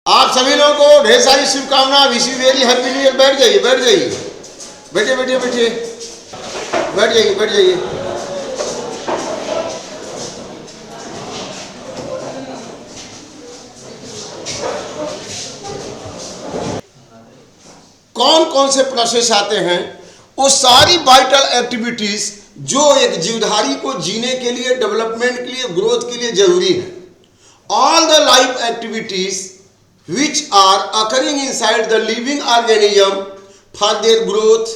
आप सभी लोगों को ढेर सारी शुभकामना। Wish you very happy new year. बैठ जाइए, बैठ जाइए, बैठिए बैठिए बैठिए, बैठ जाइए, बैठ जाइए। कौन कौन से प्रोसेस आते हैं? वो सारी वाइटल एक्टिविटीज जो एक जीवधारी को जीने के लिए, डेवलपमेंट के लिए, ग्रोथ के लिए जरूरी है। All the life activities which are occurring inside the living organism for their growth,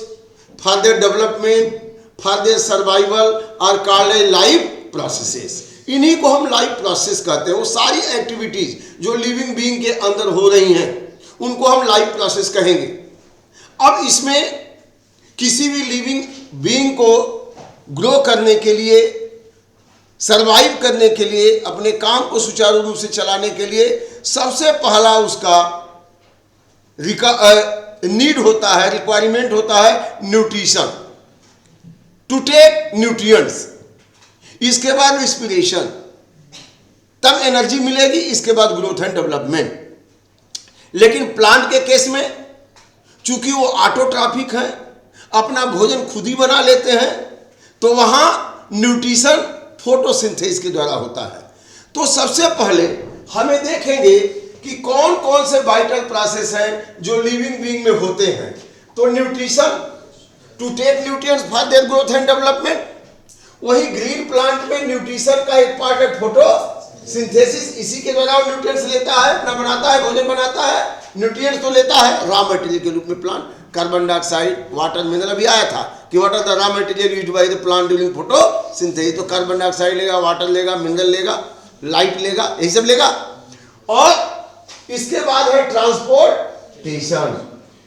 for their development, for their survival are called as life processes। इन्हीं को हम लाइफ प्रोसेस कहते हैं। वो सारी एक्टिविटीज जो लिविंग बीइंग के अंदर हो रही हैं उनको हम लाइफ प्रोसेस कहेंगे। अब इसमें किसी भी लिविंग बीइंग को ग्रो करने के लिए, सरवाइव करने के लिए, अपने काम को सुचारू रूप से चलाने के लिए सबसे पहला उसका नीड होता है, रिक्वायरमेंट होता है न्यूट्रिशन, टू टेक न्यूट्रिएंट्स। इसके बाद रिस्पिरेशन, तब एनर्जी मिलेगी। इसके बाद ग्रोथ एंड डेवलपमेंट। लेकिन प्लांट के केस में चूंकि वो ऑटोट्रॉफिक है, अपना भोजन खुद ही बना लेते हैं, तो वहां न्यूट्रिशन फोटोसिंथेसिस के द्वारा होता है। तो सबसे पहले हमें देखेंगे कि कौन कौन से वाइटल प्रोसेस हैं जो लिविंग बीइंग में होते हैं। तो nutrition, to take nutrients for their growth and development. वही ग्रीन प्लांट में न्यूट्रिशन का एक पार्ट है फोटोसिंथेसिस। इसी के द्वारा वो न्यूट्रिएंट्स लेता है, अपना बनाता है, भोजन बनाता है। न्यूट्रिएंट्स तो लेता है रॉ मटेरियल के रूप में plant, carbon dioxide, water, mineral. अभी आया था कि what are the raw material used by the plant during photosynthesis. तो कार्बन डाइऑक्साइड लेगा, वाटर लेगा, मिनरल लेगा, लाइट लेगा, यही सब लेगा। और इसके बाद है ट्रांसपोर्टेशन।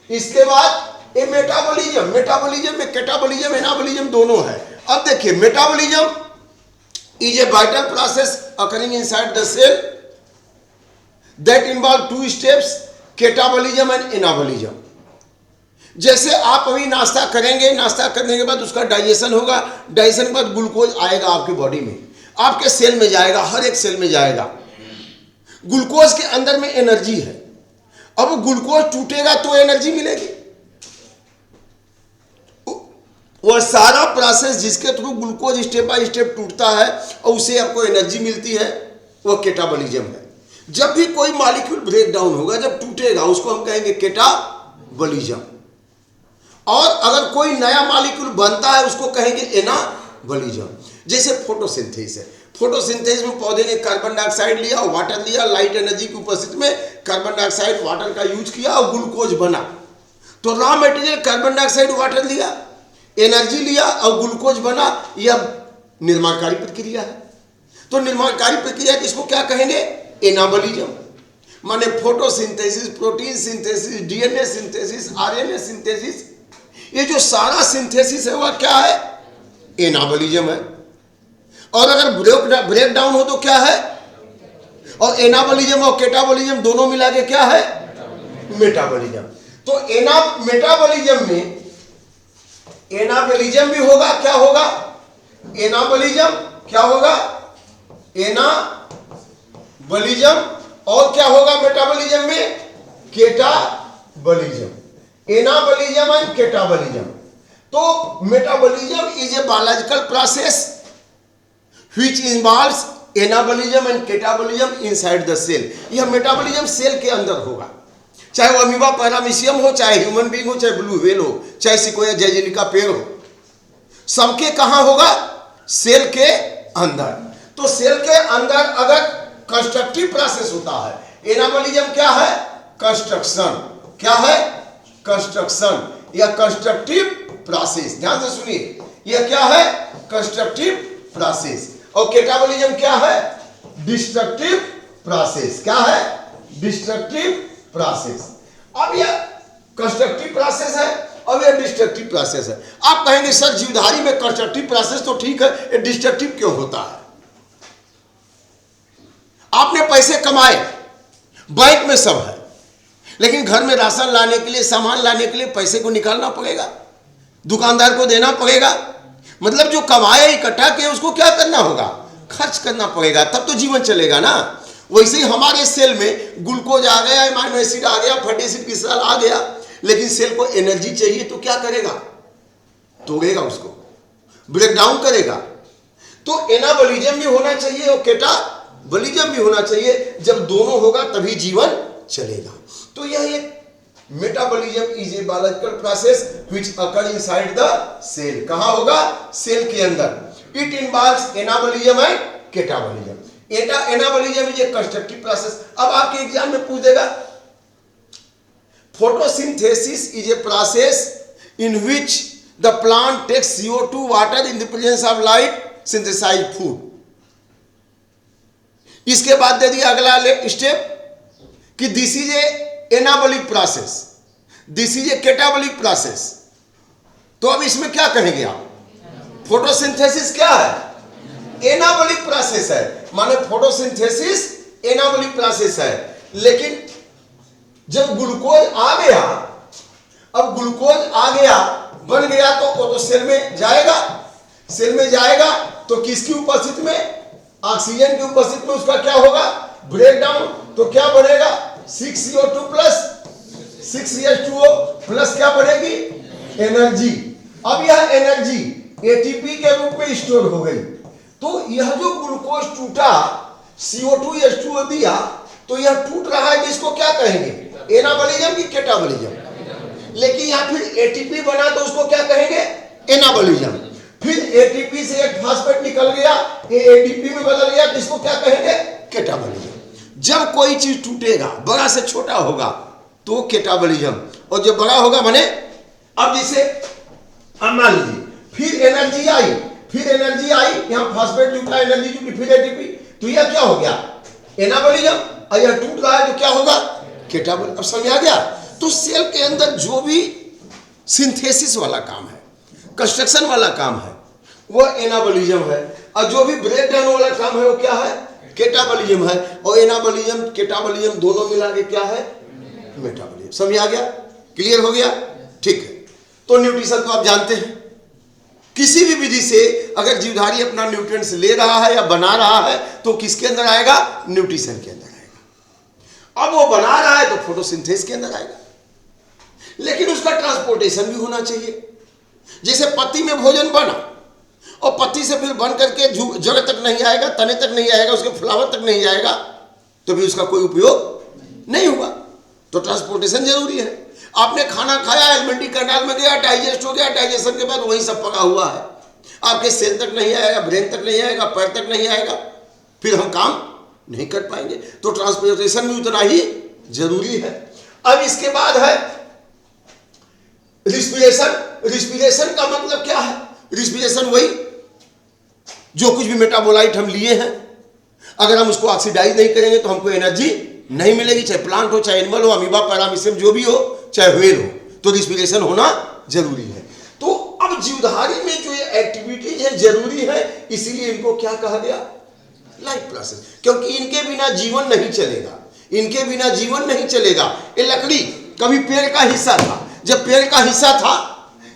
इसके बाद ये मेटाबॉलिज्म। मेटाबॉलिज्म में कैटाबॉलिज्म, एनाबॉलिज्म दोनों है। अब देखिए, metabolism is a vital process occurring inside the cell that involve two steps, catabolism and anabolism. जैसे आप अभी नाश्ता करेंगे, नाश्ता करने के बाद उसका डाइजेशन होगा। डाइजेशन के बाद ग्लूकोज आएगा आपके बॉडी में, आपके सेल में जाएगा, हर एक सेल में जाएगा। ग्लूकोज के अंदर में एनर्जी है। अब ग्लूकोज टूटेगा तो एनर्जी मिलेगी। वह सारा प्रोसेस जिसके through glucose step by step टूटता है और उसे आपको एनर्जी मिलती है, वह कैटाबॉलिज्म है। जब भी कोई मॉलिक्यूल ब्रेक डाउन होगा, जब टूटेगा, उसको हम कहेंगे कैटाबॉलिज्म। और अगर कोई नया मॉलिक्यूल बनता है उसको कहेंगे एनाबॉलिज्म। जैसे फोटोसिंथेसिस है। फोटोसिंथेसिस में पौधे ने कार्बन डाइऑक्साइड लिया, वाटर लिया, लाइट एनर्जी की उपस्थिति में कार्बन डाइऑक्साइड, वाटर का यूज किया और ग्लूकोज बना। तो raw material carbon dioxide, water लिया, एनर्जी लिया और ग्लूकोज बना। यह निर्माणकारी प्रक्रिया है। तो निर्माणकारी प्रक्रिया इसको क्या कहेंगे? एनाबॉलिज्म। माने photosynthesis, protein synthesis, DNA synthesis, RNA synthesis, ये जो सारा सिंथेसिस है वह क्या है? एनाबॉलिज्म है। और अगर ब्रेक डाउन हो तो क्या है? और एनाबॉलिज्म और कैटाबॉलिज्म दोनों मिला के क्या है? मेटाबॉलिज्म। तो मेटाबॉलिज्म में एनाबॉलिज्म भी होगा। क्या होगा? एनाबॉलिज्म क्या होगा? एनाबॉलिज्म। और क्या होगा मेटाबॉलिज्म में? कैटाबॉलिज्म। Anabolism and catabolism. तो metabolism is a biological process which involves anabolism and catabolism inside the cell। यह मेटाबॉलिज्म सेल के अंदर होगा। चाहे वो अमीबा पैरामीशियम हो, चाहे ह्यूमन बीइंग हो, चाहे ब्लू व्हेल हो, चाहे सिकोया जैजिनिका पेड़ हो, सबके कहां होगा? सेल के अंदर। तो सेल के अंदर अगर कंस्ट्रक्टिव प्रोसेस होता है, एनाबॉलिज्म क्या है? कंस्ट्रक्शन। क्या है? कंस्ट्रक्शन या कंस्ट्रक्टिव प्रोसेस। ध्यान से सुनिए, यह क्या है? Constructive process. और कैटाबॉलिज्म क्या है? Destructive process. क्या है? Destructive process. अब यह कंस्ट्रक्टिव प्रोसेस है और यह डिस्ट्रक्टिव प्रोसेस है। आप कहेंगे सर जीवधारी में कंस्ट्रक्टिव प्रोसेस तो ठीक है, ये डिस्ट्रक्टिव क्यों होता है? आपने पैसे कमाए, बैंक में सब है, लेकिन घर में राशन लाने के लिए, सामान लाने के लिए पैसे को निकालना पड़ेगा, दुकानदार को देना पड़ेगा। मतलब जो कमाया इकट्ठा किया उसको क्या करना होगा? खर्च करना पड़ेगा, तब तो जीवन चलेगा ना। वैसे ही हमारे सेल में ग्लूकोज आ गया, अमीनो एसिड आ गया, फैटी एसिड क्रिस्टल आ गया, लेकिन सेल को एनर्जी चाहिए तो क्या करेगा? तोड़ेगा, उसको ब्रेक डाउन करेगा। तो एनाबॉलिज्म भी होना चाहिए और कैटाबॉलिज्म भी होना चाहिए। जब दोनों होगा तभी जीवन चलेगा। तो यह एक metabolism is a biological process which occur inside the cell. कहां होगा? सेल के अंदर। It involves anabolism and catabolism. Anabolism is a constructive process. अब आपके एग्जाम में पूछ देगा, photosynthesis is a process in which the plant takes CO2 water in the presence of light synthesise food. इसके बाद दे दिया अगला स्टेप कि this is a anabolic process, this is a catabolic process. तो अब इसमें क्या कहेंगे आप? फोटोसिंथेसिस क्या है? एनाबॉलिक प्रोसेस है। माने फोटोसिंथेसिस एनाबॉलिक प्रोसेस है। लेकिन जब ग्लूकोज आ गया, अब ग्लूकोज आ गया, बन गया, तो वो तो सेल में जाएगा। सेल में जाएगा तो किसकी उपस्थिति में? ऑक्सीजन की उपस्थिति में उसका क्या होगा? Break down. तो क्या बनेगा? 6CO2 प्लस 6H2O प्लस क्या बनेगी? एनर्जी। अब यह एनर्जी ATP के रूप में स्टोर हो गई। तो यह जो ग्लूकोज टूटा, CO2 H2O दिया, तो यह टूट रहा है, इसको क्या कहेंगे? एनाबॉलिज्म की कैटाबॉलिज्म। लेकिन यहां फिर ATP बना तो उसको क्या कहेंगे? एनाबॉलिज्म। फिर ATP से एक फास्फेट निकल गया, ये ADP में बदल गया, तो इसको क्या कहेंगे? कैटाबॉलिज्म। जब कोई चीज टूटेगा, बड़ा से छोटा होगा तो कैटाबॉलिज्म, और जब बड़ा होगा माने, अब जैसे मान लीजिए फिर एनर्जी आई, यहां फास्फेट जुटा, एनर्जी जुटी, फिर ATP, तो यह क्या हो गया? एनाबॉलिज्म। और यह टूट रहा है तो क्या होगा? कैटाबॉलिज्म। अब समझ आ गया? तो सेल के अंदर जो भी सिंथेसिस वाला काम है, कंस्ट्रक्शन वाला काम है, वो एनाबॉलिज्म है। और जो भी ब्रेक डाउन वाला काम है वो क्या है? कैटाबॉलिज्म है। और एनाबॉलिज्म कैटाबॉलिज्म दोनों मिला के क्या है? मेटाबॉलिज्म। समझ आ गया? क्लियर हो गया? ठीक है। तो न्यूट्रिशन तो आप जानते हैं, किसी भी विधि से अगर जीवधारी अपना न्यूट्रिएंट्स ले रहा है या बना रहा है तो किसके अंदर आएगा? न्यूट्रिशन के अंदर आएगा। अब वो बना रहा है तो फोटोसिंथेसिस के अंदर आएगा। लेकिन उसका ट्रांसपोर्टेशन भी होना चाहिए। जैसे पत्ती में भोजन बना और पत्ती से फिर बन करके जड़ तक नहीं आएगा, तने तक नहीं आएगा, उसके फ्लावर तक नहीं जाएगा, तो भी उसका कोई उपयोग नहीं हुआ। तो ट्रांसपोर्टेशन जरूरी है। आपने खाना खाया, एलिमेंट्री कैनाल में गया, डाइजेस्ट हो गया, डाइजेशन के बाद वही सब पका हुआ है, आपके सेल तक नहीं आएगा, ब्रेन तक नहीं आएगा, पैर तक नहीं आएगा, फिर हम काम नहीं कर पाएंगे। तो ट्रांसपोर्टेशन भी उतना ही जरूरी है। अब इसके बाद है रिस्पिरेशन। रिस्पिरेशन का मतलब क्या है? रिस्पिरेशन वही जो कुछ भी मेटाबोलाइट हम लिए हैं, अगर हम उसको ऑक्सीडाइज नहीं करेंगे तो हमको एनर्जी नहीं मिलेगी, चाहे प्लांट हो, चाहे एनिमल हो, अमीबा, पैरामीशियम, जो भी हो, चाहे व्हेल हो, तो रिस्पिरेशन होना जरूरी है। तो अब जीवधारी में जो ये एक्टिविटीज है जरूरी है, इसीलिए इनको क्या कहा गया? Life process. क्योंकि इनके बिना जीवन नहीं चलेगा, इनके बिना जीवन नहीं चलेगा। ये लकड़ी कभी पेड़ का हिस्सा था, जब पेड़ का हिस्सा था,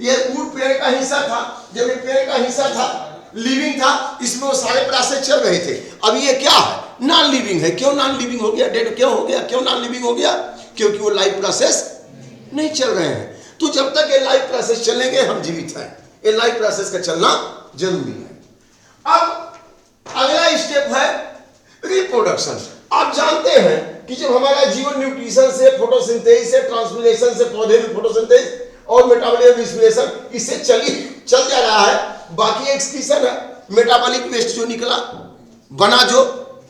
ये वुड पेड़ का हिस्सा था, जब ये पेड़ का हिस्सा था, लिविंग था, इसमें वो सारे प्रोसेस चल रहे थे। अब ये क्या है? नॉन लिविंग है। क्यों नॉन लिविंग हो गया? डेड क्यों हो गया? क्यों नॉन लिविंग हो गया? क्योंकि वो लाइफ प्रोसेस नहीं चल रहे हैं। तो जब तक ये लाइफ प्रोसेस चलेंगे हम जीवित हैं। ये लाइफ प्रोसेस का चलना जरूरी है। अब अगला स्टेप है रिप्रोडक्शन। आप जानते हैं कि जब हमारा जीवन न्यूट्रिशन से, फोटोसिंथेसिस से, ट्रांसपिरेशन से, पौधे में फोटोसिंथेसिस और मेटाबॉलिज्म, रिस्पिरेशन, इससे चल जा रहा है। बाकी एक्सक्रीशन है, मेटाबॉलिक वेस्ट जो निकला बना, जो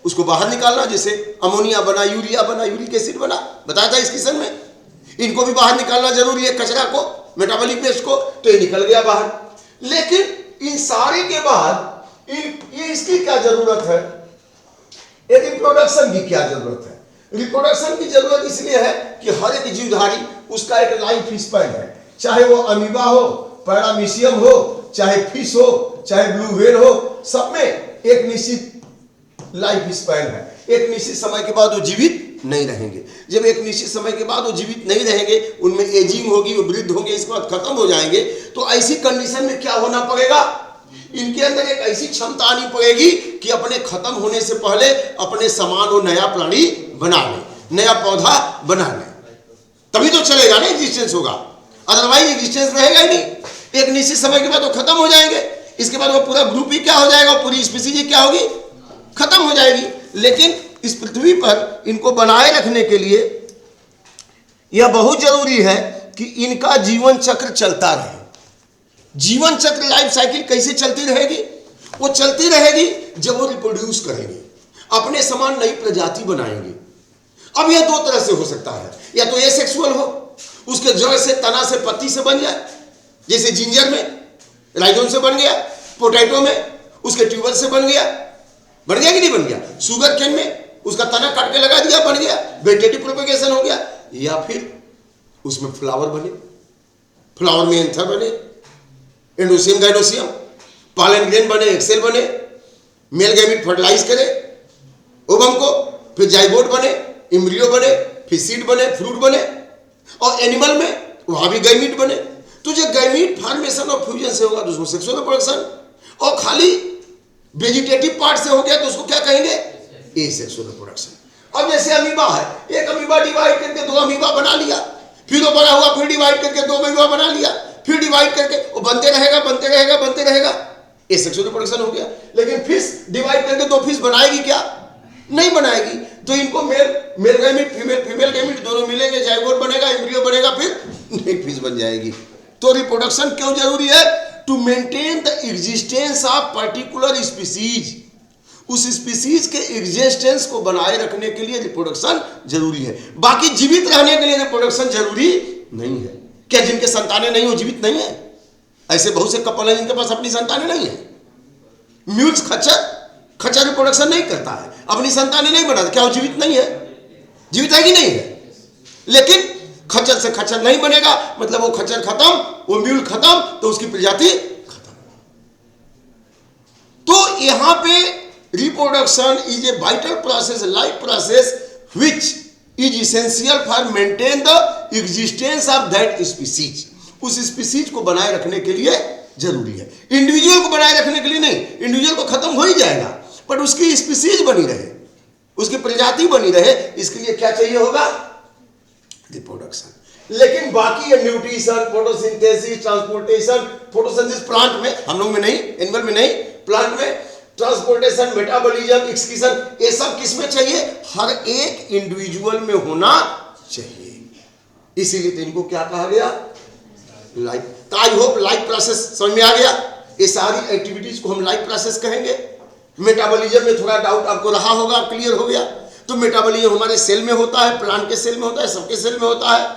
उसको बाहर निकालना, जैसे अमोनिया बना, यूरिया बना, यूरिक एसिड बना, बताया था एक्सक्रीशन में, इनको भी बाहर निकालना जरूरी है, कचरा को, मेटाबॉलिक वेस्ट को, तो ये निकल गया बाहर। लेकिन इन सारे के बाद ये इसकी क्या जरूरत है? रिप्रोडक्शन की क्या जरूरत है? रिप्रोडक्शन की जरूरत इसलिए है कि हर एक जीवधारी उसका एक लाइफ स्पैन है, चाहे वो अमीबा हो, पैरामीशियम हो, चाहे फिश हो, चाहे ब्लू व्हेल हो, सब में एक निश्चित लाइफ स्पैन है। एक निश्चित समय के बाद वो जीवित नहीं रहेंगे। जब एक निश्चित समय के बाद वो जीवित नहीं रहेंगे, उनमें एजिंग होगी, वो वृद्ध होंगे, इसके बाद खत्म हो जाएंगे। तो ऐसी कंडीशन में क्या होना पड़ेगा? इनके अंदर एक ऐसी क्षमता आनी पड़ेगी कि अपने खत्म होने से पहले अपने समान और नया प्राणी बना ले, नया पौधा बना ले, तभी तो चलेगा ना, एग्जिस्टेंस होगा। अदरवाइज एग्जिस्टेंस रहेगा ही नहीं। एक निश्चित समय के बाद वो खत्म हो जाएंगे, इसके बाद वो पूरा ग्रुप ही क्या हो जाएगा, पूरी स्पीसीज ही क्या होगी, खत्म हो जाएगी। लेकिन इस पृथ्वी पर इनको बनाए रखने के लिए यह बहुत जरूरी है कि इनका जीवन चक्र चलता रहे। जीवन चक्र, लाइफ साइकिल कैसे चलती रहेगी? वो चलती रहेगी जब वो रिप्रोड्यूस करेंगे, अपने समान नई प्रजाति बनाएंगे। अब यह दो तरह से हो सकता है, या तो एसेक्सुअल हो, उसके जड़ से, तना से, पत्ती से बन जाए, जैसे जिंजर में राइजोन से बन गया, पोटैटो में उसके ट्यूबर से बन गया कि नहीं बन गया, शुगर केन में उसका तना काट के लगा दिया, बन गया, वेजिटेटिव प्रोपेगेशन हो गया। या फिर उसमें फ्लावर बने, फ्लावर में एंथर बने, एंडोसियम गाइनोसियम, पॉलन ग्रेन बने, एक्सेल बने, मेल गैमीट फर्टिलाइज करे ओवम को, फिर जाइगोट बने, एम्ब्रियो बने, फिर सीड बने, फ्रूट बने। और एनिमल में वहां भी गैमीट बने। तो जो गैमीट फॉर्मेशन और फ्यूजन से होगा तो उसको सेक्सुअल रिप्रोडक्शन, और खाली वेजिटेटिव पार्ट से हो गया तो उसको क्या कहेंगे, एसेक्सुअल रिप्रोडक्शन। अब जैसे अमीबा है, एक अमीबा डिवाइड करके दो अमीबा बना लिया, फिर वो बड़ा हुआ, फिर डिवाइड करके दो अमीबा बना लिया, फिर डिवाइड करके वो बनते रहेगा, बनते रहेगा, बनते रहेगा, एसेक्सुअल रिप्रोडक्शन हो गया। लेकिन फिश डिवाइड करके दो फिश बनाएगी क्या? नहीं बनाएगी। तो इनको मेल गैमीट, फीमेल गैमीट दोनों मिलेंगे, जाइगोट बनेगा, एम्ब्रियो बनेगा, फिर एक फिश बन जाएगी। तो रिप्रोडक्शन क्यों जरूरी है? To maintain the existence of particular species. उस स्पीसीज के एग्जिस्टेंस को बनाए रखने के लिए रिप्रोडक्शन जरूरी है। बाकी जीवित रहने के लिए रिप्रोडक्शन जरूरी नहीं है। क्या जिनके संतानें नहीं, वो जीवित नहीं है? ऐसे बहुत से कपल हैं जिनके पास अपनी संतानें नहीं है। म्यूल्स, खच्चर रिप्रोडक्शन नहीं करता है, अपनी संतानें नहीं बनाता, क्या वो जीवित नहीं है? जीवित है कि नहीं है? लेकिन खच्चर से खच्चर नहीं बनेगा, मतलब वो खच्चर खत्म, वो म्यूल खत्म, तो उसकी प्रजाति खत्म। तो यहां पे reproduction is a vital process, life process which is essential for maintain the existence of that species. उस स्पीसीज को बनाए रखने के लिए जरूरी है। इंडिविजुअल को बनाए रखने के लिए नहीं, इंडिविजुअल को खत्म हो ही जाएगा, पर उसकी स्पीसीज बनी रहे, उसकी प्रजाति बनी रहे, इसके लिए क्या चाहिए होगा? रिप्रोडक्शन। लेकिन बाकी है nutrition, photosynthesis, transportation, photosynthesis plant में, हम लोग में नहीं, एनिमल में नहीं, प्लांट में ट्रांसपोर्टेशन, मेटाबॉलिज्म, एक्सक्रीशन, ये सब किस में चाहिए? हर एक इंडिविजुअल में होना चाहिए। इसीलिए तो इनको क्या कहा गया? लाइफ। तो आई होप लाइफ प्रोसेस समझ में आ गया। ये सारी एक्टिविटीज को हम लाइफ प्रोसेस कहेंगे। मेटाबॉलिज्म में थोड़ा डाउट आपको रहा होगा, क्लियर हो गया। तो मेटाबॉलिज्म हमारे सेल में होता है, प्लांट के सेल में होता है, सबके सेल में होता है।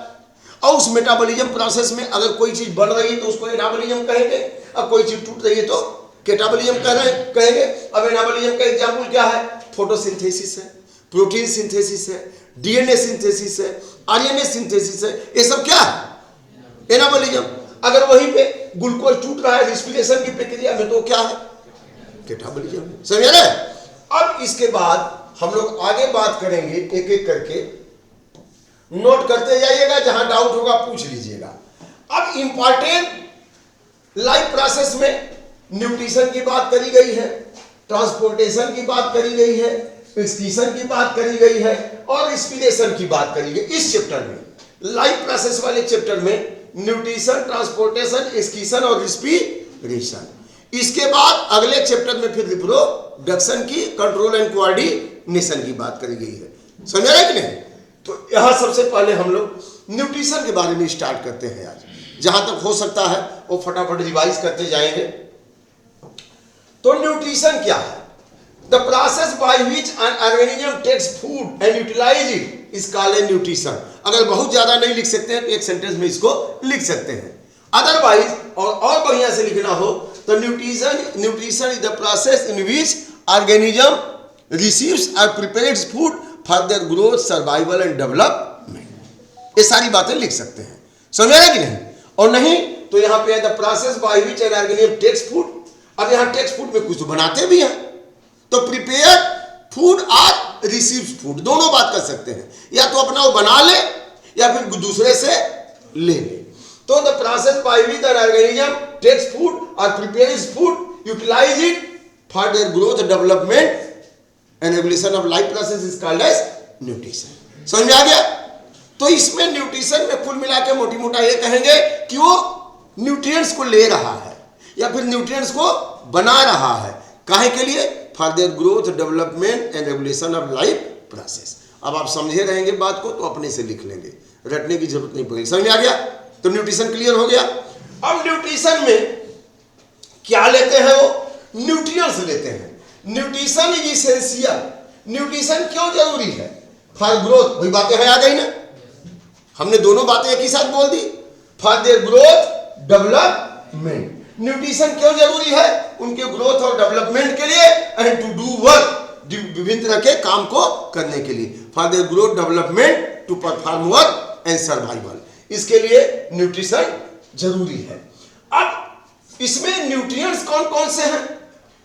और उस मेटाबॉलिज्म प्रोसेस में अगर कोई चीज बढ़ रही है तो उसको एनाबॉलिज्म कहेंगे, अब कोई चीज टूट रही है तो कैटाबॉलिज्म कहेंगे। अब एनाबॉलिज्म का एग्जाम्पल क्या है? फोटोसिंथेसिस है, प्रोटीन सिंथेसिस है, डीएनए सिंथेसिस है, आरएनए सिंथेसिस है, ये सब क्या है? एनाबॉलिज्म। अगर वहीं पे ग्लूकोज टूट रहा है रिस्पिरेशन की प्रक्रिया में तो क्या है? कैटाबॉलिज्म। समझ रहे? अब इसके बाद हम लोग आगे बात करेंगे, एक एक करके नोट करते जाइएगा, जहां डाउट होगा पूछ लीजिएगा। अब इंपॉर्टेंट लाइफ प्रोसेस में न्यूट्रिशन की बात करी गई है, ट्रांसपोर्टेशन की बात करी गई है, एक्सक्रीशन की बात करी गई है और रिस्पिरेशन की बात करी गई। इस चैप्टर में, लाइफ प्रोसेस वाले चैप्टर में न्यूट्रिशन, ट्रांसपोर्टेशन, एक्सक्रीशन और रिस्पिरेशन। इसके बाद अगले चैप्टर में फिर रिप्रोडक्शन की, कंट्रोल एंड कोऑर्डिनेशन की बात करी गई है। समझ रहे कि नहीं? तो यहां सबसे पहले हम लोग न्यूट्रिशन के बारे में स्टार्ट करते हैं। आज जहां तक हो सकता है वो फटाफट रिवाइज करते जाएंगे। तो न्यूट्रिशन क्या है? The process by which an organism takes food and utilise it is called a nutrition. अगर बहुत ज्यादा नहीं लिख सकते हैं तो एक सेंटेंस में इसको लिख सकते हैं। अदरवाइज और बढ़िया से लिखना हो तो nutrition is the process in which organism receives और prepares food for their growth, survival and development. ये सारी बातें लिख सकते हैं। समझ रहे कि नहीं? और नहीं तो यहां पे the process by which an organism takes food. अब यहां टेक्स फूड में कुछ तो बनाते भी हैं, तो प्रिपेयर फूड और रिसीव फूड दोनों बात कर सकते हैं। या तो अपना वो बना ले या फिर दूसरे से ले ले। तो the process by which an organism takes food और prepares food utilise it for their growth development and regulation of life process is called as nutrition. समझ में आ गया? तो इसमें न्यूट्रिशन में कुल मिला के मोटी मोटा ये कहेंगे कि वो न्यूट्रिएंट्स को ले रहा है या फिर न्यूट्रिएंट्स को बना रहा है, काहे के लिए? For their growth development and regulation of life process. अब आप समझे रहेंगे बात को तो अपने से लिख लेंगे, रटने की जरूरत नहीं पड़ेगी। समझ में आ गया? तो न्यूट्रिशन क्लियर हो गया। अब न्यूट्रिशन में क्या लेते हैं? वो न्यूट्रिएंट्स लेते हैं। Nutrition is essential. न्यूट्रिशन क्यों जरूरी है? For growth. वही बातें हैं, आ गई ना? हमने दोनों बातें एक ही साथ बोल दी। For their growth development. Nutrition क्यों जरूरी है? उनके ग्रोथ और डेवलपमेंट के लिए, एंड टू डू वर्क, विभिन्न तरह के काम को करने के लिए। For their growth development, to perform work and survival, इसके लिए न्यूट्रिशन जरूरी है। अब इसमें न्यूट्रिएंट्स कौन कौन से हैं?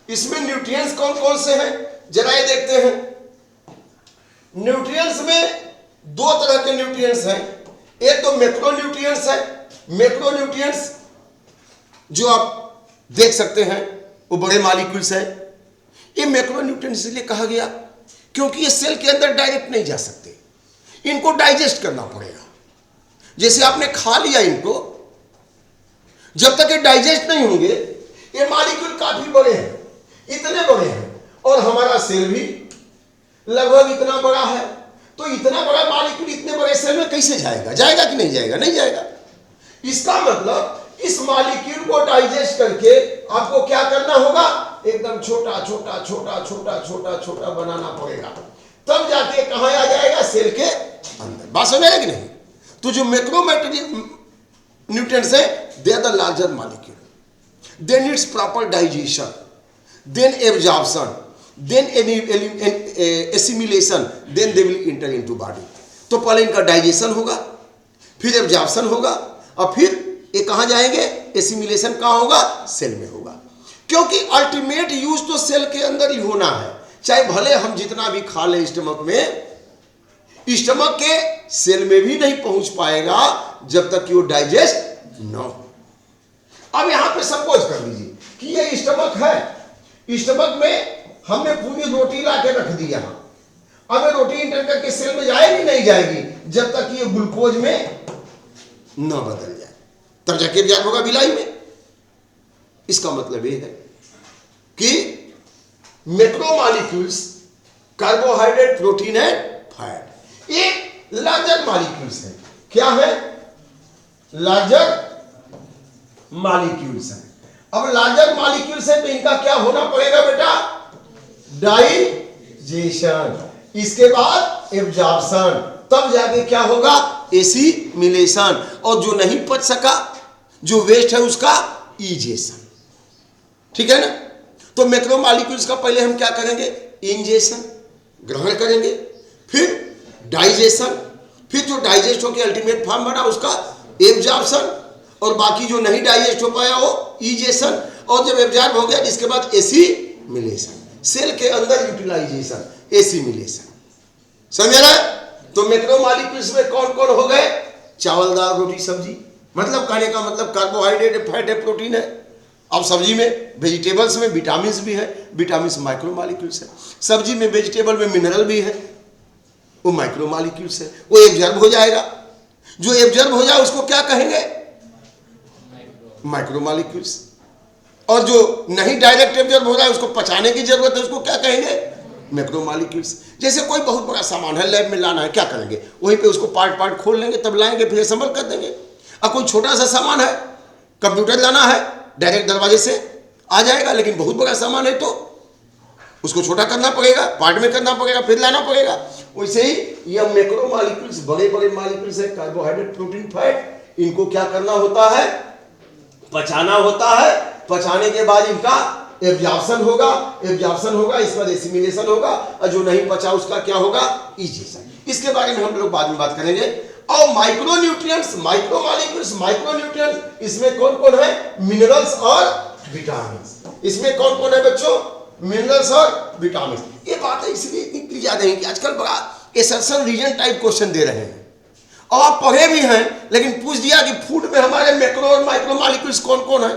इसमें न्यूट्रिएंट्स कौन कौन से हैं जरा ये देखते हैं। न्यूट्रिएंट्स में दो तरह के न्यूट्रिएंट्स हैं। एक तो मैक्रोन्यूट्रिएंट्स है। मैक्रोन्यूट्रिएंट्स जो आप देख सकते हैं वो बड़े मॉलिक्यूल्स है। ये मैक्रोन्यूट्रिएंट्स इसलिए कहा गया क्योंकि ये सेल के अंदर डायरेक्ट नहीं जा सकते, इनको डाइजेस्ट करना पड़ेगा। जैसे आपने खा लिया इनको, जब तक ये डाइजेस्ट नहीं होंगे, ये मॉलिक्यूल काफी बड़े हैं, इतने बड़े हैं, और हमारा सेल भी लगभग इतना बड़ा है। तो इतना बड़ा मॉलिक्यूल इतने बड़े सेल में कैसे जाएगा? जाएगा कि नहीं जाएगा? नहीं जाएगा। इसका मतलब इस मॉलिक्यूल को डाइजेस्ट करके आपको क्या करना होगा? एकदम छोटा छोटा छोटा छोटा छोटा छोटा बनाना पड़ेगा, तब जाके कहां आ जाएगा? सेल के अंदर। बात समझ आएगा कि नहीं? तो जो मैक्रो न्यूट्रिएंट्स है, they are the larger molecule, they needs proper digestion, then absorption, then assimilation, then they will enter into body. तो पहले इनका डाइजेशन होगा, फिर एब्जॉर्प्शन होगा, और फिर ये कहां जाएंगे? एसिमिलेशन कहां होगा? सेल में होगा। क्योंकि अल्टीमेट यूज तो सेल के अंदर ही होना है। चाहे भले हम जितना भी खा लें स्टमक में, स्टमक के सेल में भी नहीं पहुंच पाएगा जब तक कि वो डाइजेस्ट न हो। अब यहां पे सपोज कर लीजिए कि ये स्टमक है, स्टमक में हमने पूरी रोटी ला के रख दी यहां। अब ये रोटी इंटर करके सेल में जाएगी? नहीं जाएगी जब तक ये ग्लूकोज में न बदल जाए, तब जाके एब्जॉर्ब होगा बिलाई में। इसका मतलब ये है कि macromolecules, carbohydrate, protein and fat, ये लार्जर मॉलिक्यूल्स हैं। क्या है? लार्जर मॉलिक्यूल्स हैं। अब लार्जर मॉलिक्यूल्स हैं तो इनका क्या होना पड़ेगा बेटा? डाइजेशन, इसके बाद एब्जॉर्प्शन, तब जाके क्या होगा? एसिमिलेशन, और जो नहीं पच सका, जो वेस्ट है, उसका इजेशन। ठीक है ना? तो मैक्रोमॉलिक्यूल्स का पहले हम क्या करेंगे? इंजेशन, ग्रहण करेंगे, फिर डाइजेशन, फिर जो डाइजेस्ट होकर अल्टीमेट फॉर्म बना उसका एब्जॉर्प्शन, और बाकी जो नहीं डाइजेस्ट हो पाया वो इजेशन, और जब एब्जॉर्ब हो गया इसके बाद एसिमिलेशन, सेल के अंदर यूटिलाइजेशन, एसिमिलेशन। समझ रहा है? तो मैक्रोमॉलिक्यूल्स में कौन कौन हो गए? चावल, दाल, रोटी, सब्जी। मतलब कहने का मतलब कार्बोहाइड्रेट है, फैट है, प्रोटीन है। अब सब्जी में, वेजिटेबल्स में विटामिन भी है, विटामिन माइक्रोमॉलिक्यूल्स है। सब्जी में, वेजिटेबल में मिनरल भी है, वो माइक्रोमॉलिक्यूल्स है। वो एब्जॉर्ब हो जाएगा, जो एब्जॉर्ब हो जाए उसको क्या कहेंगे? माइक्रोमॉलिक्यूल्स। और जो नहीं डायरेक्ट एब्जॉर्ब हो रहा है, उसको पचाने की जरूरत है, उसको क्या कहेंगे? मैक्रोमॉलिक्यूल्स। जैसे कोई बहुत बड़ा सामान है, लैब में लाना है, क्या करेंगे? वहीं पे उसको पार्ट पार्ट खोल लेंगे, तब लाएंगे, फिर असेंबल कर देंगे। अब कोई छोटा सा सामान है, कंप्यूटर लाना है, डायरेक्ट दरवाजे से आ जाएगा, लेकिन बहुत बड़ा सामान है तो उसको छोटा करना पड़ेगा, पार्ट में करना पड़ेगा, फिर लाना पड़ेगा। वैसे ही यह मैक्रोमॉलिक्यूल्स, बड़े बड़े मॉलिक्यूल्स है, कार्बोहाइड्रेट, प्रोटीन, फैट, इनको क्या करना होता है? पचाना होता है। पचाने के बाद इनका एब्जॉर्प्शन होगा, एब्जॉर्प्शन होगा, इसके बाद एसिमिलेशन होगा, और जो नहीं पचा उसका क्या होगा? इजेशन। इसके बारे में हम लोग बाद में बात करेंगे। और माइक्रोन्यूट्रिएंट्स, माइक्रोमॉलिक्यूल्स, माइक्रोन्यूट्रिएंट्स, इसमें कौन कौन है? मिनरल्स और विटामिन। इसमें कौन कौन है बच्चों? मिनरल्स और विटामिन। ये बातें इसलिए इतनी क्लियर है कि आजकल बड़ा एसर्शन रीजन टाइप क्वेश्चन दे रहे हैं, और आप पढ़े भी हैं, लेकिन पूछ दिया कि फूड में हमारे मैक्रो और माइक्रोमॉलिक्यूल्स कौन कौन है,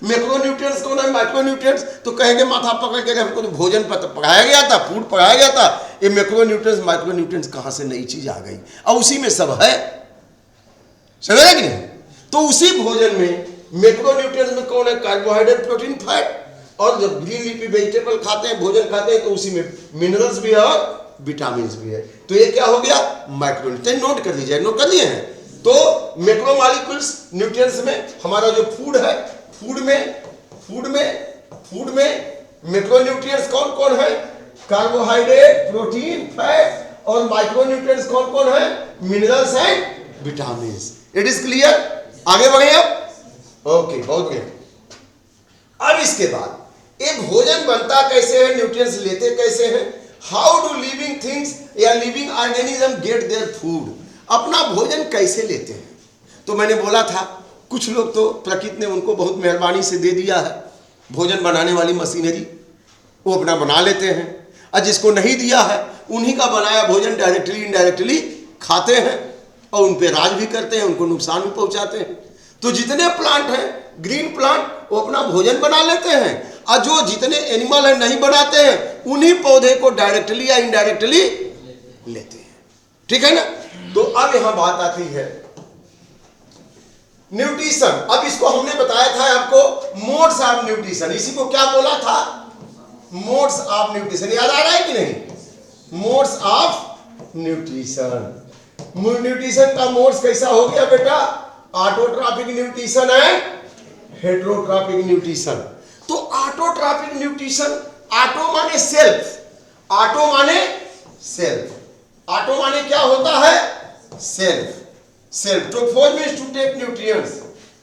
मैक्रोन्यूट्रिएंट्स कौन है, माइक्रोन्यूट्रिएंट्स? तो कहेंगे माथा पकड़ के हमको तो भोजन पकाया गया था, फूड पकाया गया था, ये मैक्रोन्यूट्रिएंट्स माइक्रोन्यूट्रिएंट्स कहाँ से नई चीज आ गई, और उसी में सब है, समझ कि नहीं? तो उसी भोजन में मैक्रोन्यूट्रिएंट्स में कौन है, कार्बोहाइड्रेट, प्रोटीन, फैट। और जब ग्रीन लीफी वेजिटेबल खाते हैं, भोजन खाते हैं, तो उसी में मिनरल्स भी है और विटामिन भी है। तो ये क्या हो गया, माइक्रोन्यूट्रिएंट। नोट कर लीजिए, नोट कर लिए हैं। तो मैक्रोमोलिक्यूल्स न्यूट्रिएंट्स में हमारा जो फूड है, फूड में मैक्रोन्यूट्रिएंट्स कौन कौन है, कार्बोहाइड्रेट, प्रोटीन, फैट, और माइक्रोन्यूट्रिएंट्स कौन कौन है, minerals and vitamin. It is clear? आगे बढ़े अब। ओके, बहुत बढ़िया। अब इसके बाद एक भोजन बनता कैसे है, न्यूट्रिएंट्स लेते कैसे हैं, हाउ डू लिविंग थिंग्स या living organism gate their food, अपना भोजन कैसे लेते हैं। तो मैंने बोला था कुछ लोग तो प्रकृति ने उनको बहुत मेहरबानी से दे दिया है भोजन बनाने वाली मशीनरी, वो अपना बना लेते हैं, और जिसको नहीं दिया है उन्हीं का बनाया भोजन डायरेक्टली इनडायरेक्टली खाते हैं, और उन पे राज भी करते हैं, उनको नुकसान भी पहुंचाते हैं। तो जितने प्लांट हैं, ग्रीन प्लांट, वो अपना भोजन बना लेते हैं, और जो जितने एनिमल हैं नहीं बनाते हैं, उन्हीं पौधे को डायरेक्टली या इनडायरेक्टली लेते हैं। ठीक है ना? तो अब यहां बात आती है न्यूट्रिशन। अब इसको हमने बताया था आपको मोड्स ऑफ न्यूट्रिशन। इसी को क्या बोला था, मोड्स ऑफ न्यूट्रिशन। याद आ रहा है कि नहीं? Modes of nutrition. न्यूट्रिशन का मोड्स कैसा हो गया बेटा, autotrophic nutrition and heterotrophic nutrition. तो ऑटोट्रॉपिक न्यूट्रिशन, ऑटो माने सेल्फ, ऑटो माने सेल्फ, ऑटो माने क्या होता है, self. Self trophos means to take nutrients,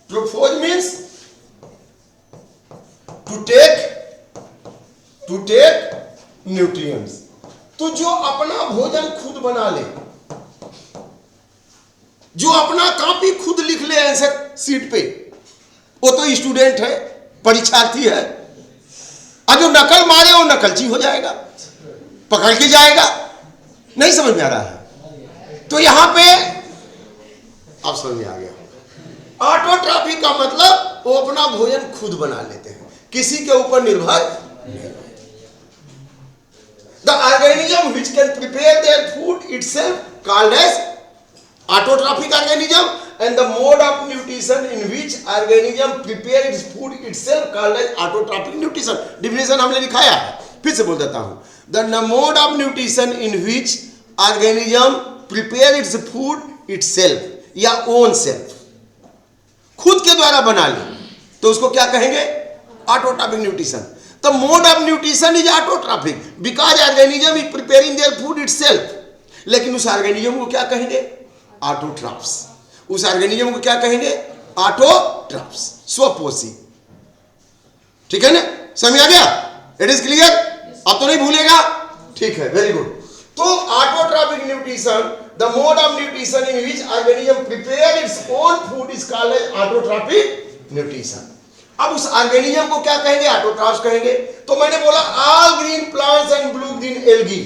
trophos means to take nutrients. तो जो अपना भोजन खुद बना ले, जो अपना कॉपी खुद लिख ले आंसर सीट पे, वो तो स्टूडेंट है, परीक्षार्थी है, और जो नकल मारे वो नकलची हो जाएगा, पकड़ के जाएगा। नहीं समझ में आ रहा है? तो यहां पे अब समझ में आ गया। ऑटोट्रॉफी का मतलब वो अपना भोजन खुद बना लेते हैं, किसी के ऊपर निर्भर नहीं। The organism which can prepare their food itself called as autotrophic organism, and the mode of nutrition in which organism prepare its food itself called as autotrophic nutrition. Definition हमने लिखाया है, फिर से बोल देता हूँ। The mode of nutrition in which organism prepare its food itself या own self, खुद के द्वारा बना ले, तो उसको क्या कहेंगे, autotrophic nutrition. The mode of nutrition is autotrophic because organism is preparing their food itself. लेकिन उस ऑर्गेनिज्म को क्या कहेंगे, ऑटोट्रॉप्स। उस ऑर्गेनिज्म को क्या कहेंगे, ऑटोट्रॉप्स, स्वपोषी। ठीक है ना, समझ आ गया? It is clear? अब तो नहीं भूलेगा? ठीक है, वेरी गुड। तो autotrophic nutrition, the mode of nutrition in which organism prepare its own food is called as autotrophic nutrition. अब उस ऑर्गेनिज्म को क्या कहेंगे, ऑटोट्रॉप्स कहेंगे। तो मैंने बोला all green plants and blue green algae,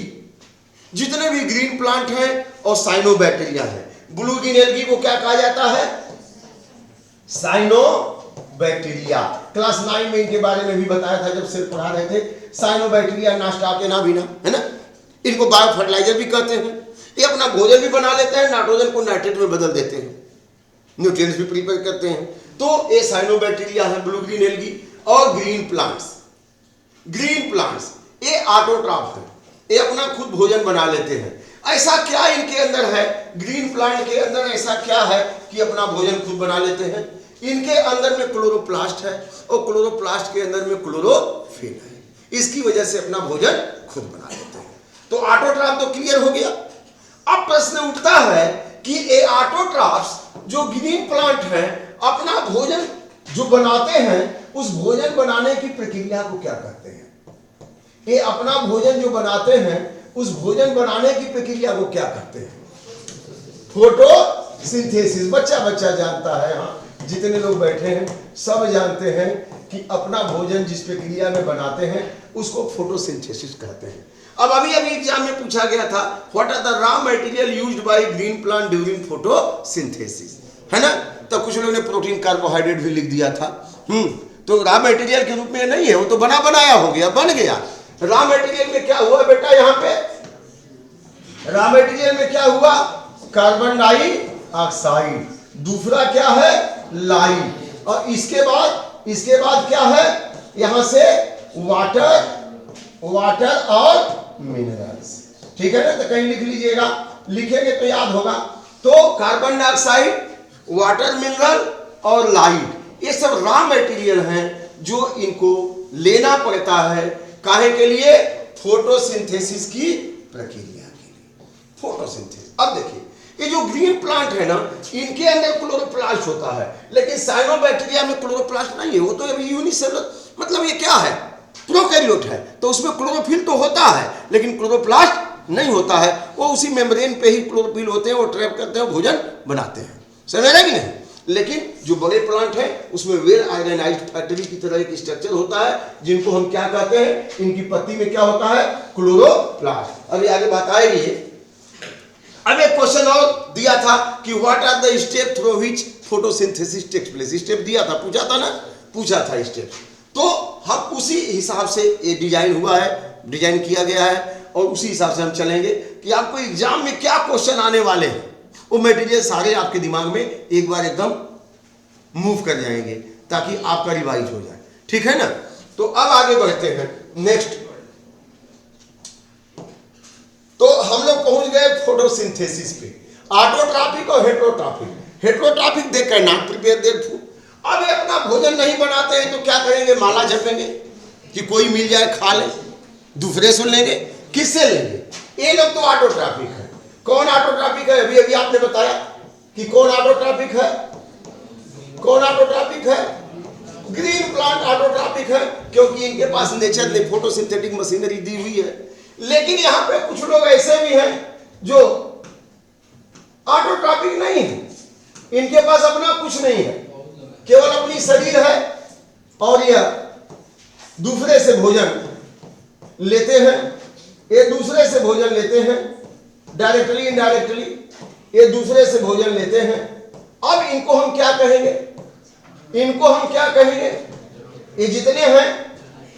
जितने भी ग्रीन प्लांट हैं और साइनोबैक्टीरिया है। ब्लू ग्रीन एल्गी को क्या कहा जाता है, साइनोबैक्टीरिया। क्लास 9 में इनके बारे में भी बताया था जब सिर्फ पढ़ा रहे थे। साइनोबैक्टीरिया नाश्ता के ना भी ना, है ना। इनको बायो फर्टिलाइजर भी कहते हैं। ये अपना भोजन भी बना लेते हैं, नाइट्रोजन को नाइट्रेट में बदल देते हैं, न्यूट्रिएंट्स भी प्रिपेयर करते हैं। तो ये साइनोबैक्टीरिया है, ब्लू ग्रीन एल्गी। और ग्रीन प्लांट्स ये ऑटोट्रॉफ है, ये अपना खुद भोजन बना लेते हैं। ऐसा क्या इनके अंदर है, ग्रीन प्लांट के अंदर ऐसा क्या है कि अपना भोजन खुद बना लेते हैं। इनके अंदर में क्लोरोप्लास्ट है, और क्लोरोप्लास्ट के अंदर में क्लोरोफिल है, इसकी वजह से अपना भोजन खुद बना लेते हैं। तो ऑटोट्रॉफ तो क्लियर हो गया। अब प्रश्न उठता है कि ये ऑटोट्रॉफ्स जो ग्रीन प्लांट है अपना भोजन जो बनाते हैं, उस भोजन बनाने की प्रक्रिया को क्या कहते हैं। ये अपना भोजन जो बनाते हैं, उस भोजन बनाने की प्रक्रिया को क्या कहते हैं, फोटोसिंथेसिस। बच्चा जानता है, हाँ, जितने लोग बैठे हैं सब जानते हैं कि अपना भोजन जिस प्रक्रिया में बनाते हैं उसको फोटोसिंथेसिस कहते हैं। अब अभी एग्जाम में पूछा गया था, what are the raw material used by green plant during photosynthesis, है ना। तो कुछ लोगों ने प्रोटीन कार्बोहाइड्रेट भी लिख दिया था। तो रॉ मटेरियल के रूप में नहीं है, वो तो बना बनाया हो गया, बन गया। रॉ मटेरियल में क्या हुआ बेटा, यहाँ पे रॉ मटेरियल में क्या हुआ, कार्बन डाइऑक्साइड, दूसरा क्या है लाइम, और इसके बाद क्या है, यहां से वाटर और मिनरल्स। ठीक है ना, तो कहीं लिख लीजिएगा, लिखेंगे तो याद होगा। तो कार्बन डाइऑक्साइड, वाटर, मिनरल और लाइट, ये सब रॉ मटेरियल हैं जो इनको लेना पड़ता है। काहे के लिए, फोटोसिंथेसिस की प्रक्रिया के लिए, फोटोसिंथेसिस। अब देखिए ये जो ग्रीन प्लांट है ना, इनके अंदर क्लोरोप्लास्ट होता है, लेकिन साइनोबैक्टीरिया में क्लोरोप्लास्ट नहीं है, वो तो अभी यूनिसेलुलर, मतलब ये क्या है, प्रोकैरियोट है, तो उसमें क्लोरोफिल तो होता है लेकिन क्लोरोप्लास्ट नहीं होता है। वो उसी मेम्ब्रेन पे ही क्लोरोफिल होते हैं, वो ट्रैप करते हैं, भोजन बनाते हैं, समझ रहे कि नहीं। लेकिन जो बड़े प्लांट है उसमें वेल आयरनाइज्ड फैक्ट्री की तरह एक स्ट्रक्चर होता है, जिनको हम क्या कहते हैं, इनकी पत्ती में क्या होता है, क्लोरोप्लास्ट। अभी आगे बात आएगी। अब एक क्वेश्चन और दिया था कि what are the step through which photosynthesis takes place, step दिया था, पूछा था स्टेप। तो हम उसी हिसाब से ये डिजाइन हुआ है, डिजाइन किया गया है, और उसी हिसाब से हम चलेंगे कि आपको एग्जाम में क्या क्वेश्चन आने वाले हैं, वो मटेरियल सारे आपके दिमाग में एक बार एकदम मूव कर जाएंगे, ताकि आपका रिवाइज हो जाए। ठीक है ना। तो अब आगे बढ़ते हैं नेक्स्ट। तो हम लोग पहुंच गए फोटोसिंथेसिस पे, ऑटोट्रॉपिक और heterotrophic. Heterotrophic they can not prepare their food. अब ये अपना भोजन नहीं बनाते हैं तो क्या करेंगे, माला जपेंगे कि कोई मिल जाए खा ले, दूसरे सुन लेंगे, किससे लेंगे। ये लोग तो ऑटोट्रॉपिक है। कौन ऑटोट्रॉपिक है, अभी आपने बताया कि कौन ऑटोट्रॉपिक है, कौन ऑटोट्रॉपिक है, ग्रीन प्लांट ऑटोट्रॉपिक है, क्योंकि इनके पास नेचर ने फोटोसिंथेटिक मशीनरी दी हुई है। लेकिन यहां पे कुछ लोग ऐसे भी हैं जो ऑटोट्रॉपिक नहीं है, इनके पास अपना कुछ नहीं है, केवल अपनी शरीर है, और यह दूसरे से भोजन लेते हैं, ये दूसरे से भोजन लेते हैं, डायरेक्टली इनडायरेक्टली ये दूसरे से भोजन लेते हैं। अब इनको हम क्या कहेंगे, इनको हम क्या कहेंगे, ये जितने हैं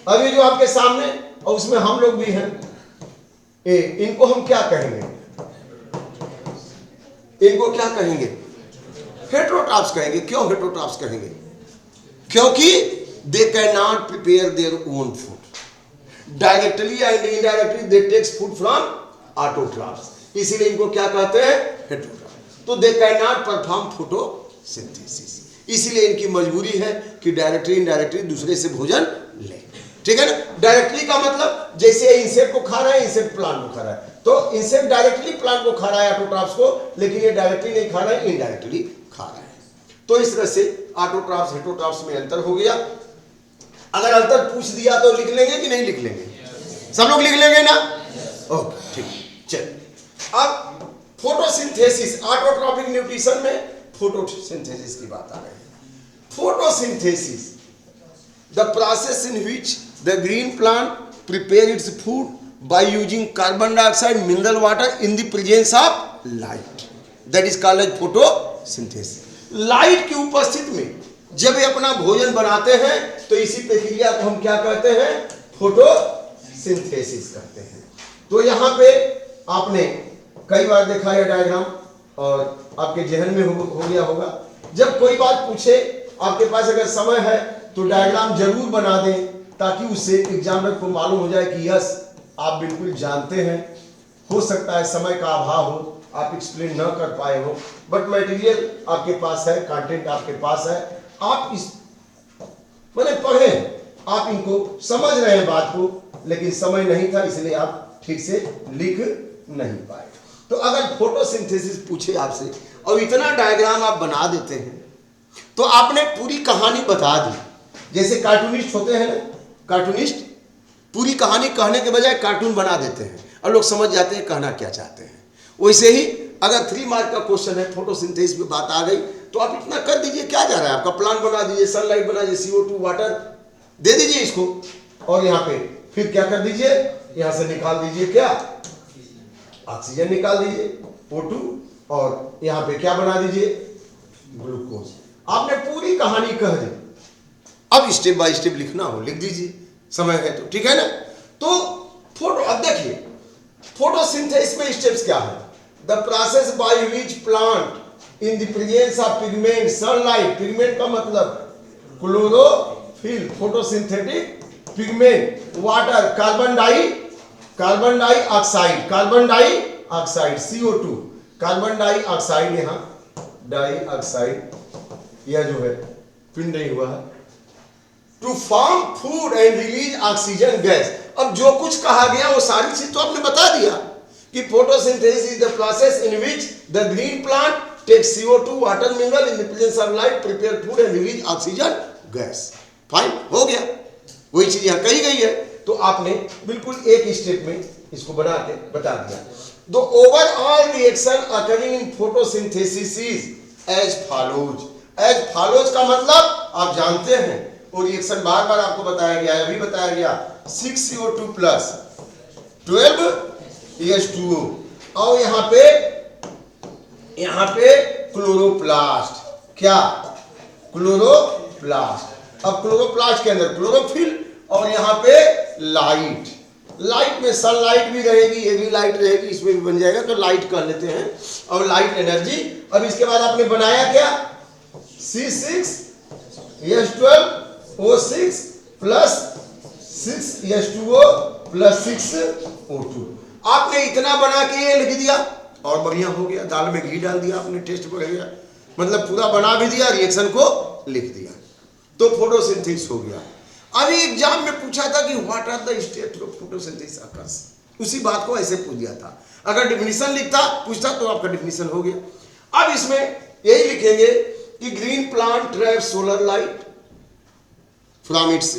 अभी जो आपके सामने, और उसमें हम लोग भी हैं, इनको हम क्या कहेंगे, इनको क्या कहेंगे, हेटेरोट्रॉप्स कहेंगे। क्यों हेटेरोट्रॉप्स कहेंगे, क्योंकि they can not prepare their own food, directly and indirectly they takes food from autotrophs, इसीलिए इनको क्या कहते हैं, हेटेरोट्रॉप्स। तो they can not perform photosynthesis, इसीलिए इनकी मजबूरी है कि डायरेक्टली इनडायरेक्टली दूसरे से भोजन ले। ठीक है ना। डायरेक्टली का मतलब जैसे इंसेक्ट को खा रहा है, इंसेक्ट प्लांट को खा रहा है, तो इंसेक्ट डायरेक्टली प्लांट को खा रहा है, ऑटोट्रॉप्स को, लेकिन ये डायरेक्टली नहीं खा रहा है, इनडायरेक्टली खा रहा है। तो इस तरह से ऑटोट्रॉप्स हेटेरोट्रॉप्स में अंतर हो गया। अगर अंतर पूछ दिया तो लिख लेंगे कि नहीं लिख लेंगे, सब लोग लिख लेंगे ना, ओके ठीक। चल अब फोटोसिंथेसिस, ऑटोट्रॉपिक न्यूट्रिशन में फोटोसिंथेसिस की बात आ रही है। Photosynthesis, the process in which the green plant prepare its food by using carbon dioxide, mineral water in the presence of light, that is called as photosynthesis। Light की उपस्थिति में जब ये अपना भोजन बनाते हैं तो इसी प्रक्रिया को हम क्या कहते हैं, फोटोसिंथेसिस कहते हैं। तो यहाँ पे आपने कई बार देखा है डायग्राम, और आपके जहन में हो गया होगा। जब कोई बात पूछे, आपके पास अगर समय है तो डायग्राम जरूर बना दें, ताकि उससे एग्जामिनर को मालूम हो जाए कि यस आप बिल्कुल जानते हैं। हो सकता है समय का अभाव हो, आप एक्सप्लेन न कर पाए हो, बट मटेरियल आपके पास है, कंटेंट आपके पास है, आप इस मैंने पढ़े, आप इनको समझ रहे हैं बात को, लेकिन समय नहीं था इसलिए आप ठीक से लिख नहीं पाए। तो अगर फोटोसिंथेसिस पूछे आपसे और इतना डायग्राम आप बना देते हैं तो आपने पूरी कहानी बता दी। जैसे कार्टूनिस्ट होते हैं ना, कार्टूनिस्ट पूरी कहानी कहने के बजाय कार्टून बना देते हैं और लोग समझ जाते हैं कहना क्या चाहते हैं। वैसे ही अगर 3 मार्क का क्वेश्चन है, फोटोसिंथेसिस पे बात आ गई, तो आप इतना कर दीजिए, क्या जा रहा है आपका, प्लान बना दीजिए, सनलाइट बना दीजिए, CO2 वाटर दे दीजिए इसको, और यहाँ पे फिर क्या कर दीजिए, यहाँ से निकाल दीजिए क्या, ऑक्सीजन निकाल दीजिए O2, और यहाँ पे क्या बना दीजिए, ग्लूकोज। आपने पूरी कहानी कह दी। अब स्टेप बाय स्टेप लिखना हो लिख दीजिए, समय है तो, ठीक है ना। तो फोटो, अब देखिए फोटोसिंथेसिस में स्टेप्स क्या है। The process by which plant in the presence of pigment sunlight, pigment का मतलब chlorophyll, photosynthetic pigment, water, carbon dioxide CO2, carbon dioxide, यहाँ डाइऑक्साइड यह जो है प्रिंट नहीं हुआ है, to form food and release oxygen gas. अब जो कुछ कहा गया वो सारी चीज तो आपने बता दिया कि photosynthesis is the process in which the green plant takes CO2 water mineral in the presence of light, prepare food and release oxygen gas. Fine, हो गया, वही चीज यहां कही गई है। तो आपने बिल्कुल एक स्टेप में इसको बना के बता दिया। The overall reaction occurring in photosynthesis is as follows. As follows का मतलब आप जानते हैं, वो रिएक्शन बार बार आपको बताया गया है, अभी बताया गया, 6CO2 प्लस 12H2O, और यहाँ पे क्लोरोप्लास्ट, क्या क्लोरोप्लास्ट। अब क्लोरोप्लास्ट के अंदर क्लोरोफिल, और यहाँ पे लाइट में सनलाइट भी रहेगी, ये भी लाइट रहेगी, इसमें भी बन जाएगा, तो लाइट कर लेते हैं, और लाइट एनर्जी। अब इसके बाद आपने बनाया क्या, C6H12O6 plus 6H2O plus 6O2। आपने इतना बना के ये लिख दिया और बढ़िया हो गया। दाल में घी डाल दिया आपने, टेस्ट बढ़ गया, मतलब पूरा बना भी दिया, रिएक्शन को लिख दिया, तो फोटोसिंथेसिस हो गया। अभी एग्जाम में पूछा था कि what are the state of photosynthesis occurs, उसी बात को ऐसे पूछ दिया था। अगर डिफिनीशन लिखता पूछता तो आपका डिफिनीशन हो गया। अब इसमें यही लिखेंगे कि green plant trap solar light from its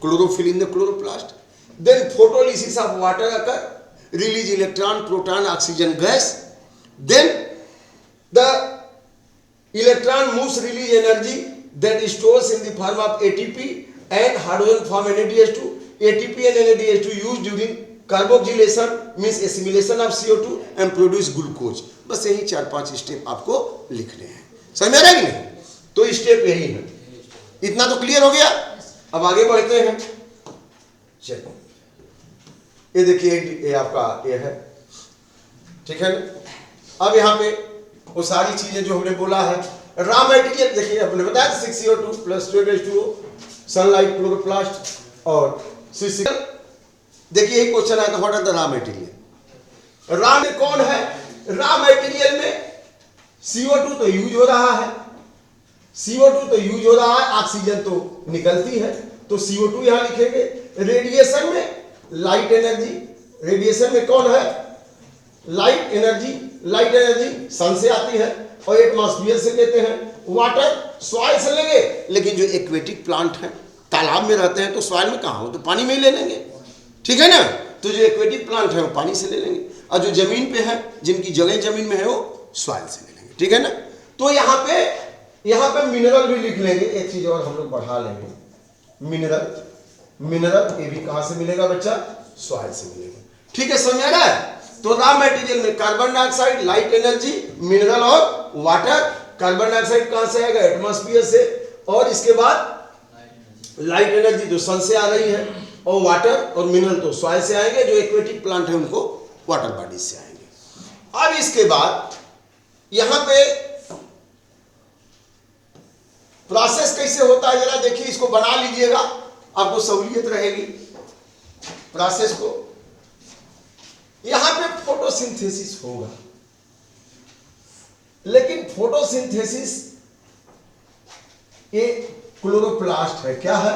chlorophyll in the chloroplast, then photolysis of water occur, release electron proton oxygen gas, then the electron moves release energy that stores in the form of ATP and hydrogen form NADH2. ATP and NADH2 used during carboxylation means assimilation of CO2 and produce glucose. बस यही 4-5 step आपको लिखने हैं, समझ में आ रहा है कि नहीं। तो स्टेप यही है, इतना तो क्लियर हो गया। अब आगे बढ़ते हैं, चलो ये देखिए, ये आपका ये है, ठीक है ना। अब यहाँ पे वो सारी चीजें जो हमने बोला है, रॉ मटेरियल देखिए, हमने बताया 6CO2 plus 12H2O, sunlight, chloroplast और C6। देखिए यही क्वेश्चन आया था, what are the raw material. Raw में कौन है, रॉ मटेरियल में CO2 तो यूज हो रहा है, CO2 तो यूज हो रहा है, ऑक्सीजन तो निकलती है, तो CO2 यहां लिखेंगे। रेडिएशन में लाइट एनर्जी, रेडिएशन में कौन है, लाइट एनर्जी सन से आती है और एटमॉस्फेयर से लेते हैं। वाटर सॉइल से लेंगे, लेकिन जो एक्वेटिक प्लांट है तालाब में रहते हैं तो सॉइल में कहाँ हो, तो पानी में ही ले लेंगे, ठीक है ना। तो जो एक्वेटिक प्लांट है वो पानी से ले लेंगे, और जो जमीन पे है, जिनकी जगह जमीन में है, वो सॉइल से ले लेंगे, ठीक है ना। तो यहाँ पे मिनरल भी लिख लेंगे, एक चीज और हम लोग बढ़ा लेंगे, मिनरल ये भी कहाँ से मिलेगा बच्चा, सॉइल से मिलेगा, ठीक है, समझ आ रहा है। तो रॉ मटेरियल में carbon dioxide, light energy, mineral और वाटर। कार्बन डाइऑक्साइड कहां से आएगा, एटमॉस्फेयर से, और इसके बाद लाइट एनर्जी जो सन से आ रही है, और वाटर और मिनरल तो सॉइल से आएंगे, जो एक्वेटिक प्लांट है उनको वाटर बॉडी से आएंगे। अब इसके बाद यहां पे प्रोसेस कैसे होता है जरा देखिए, इसको बना लीजिएगा, आपको सहूलियत रहेगी प्रोसेस को। यहां पे फोटोसिंथेसिस होगा, लेकिन फोटोसिंथेसिस ये क्लोरोप्लास्ट है, क्या है,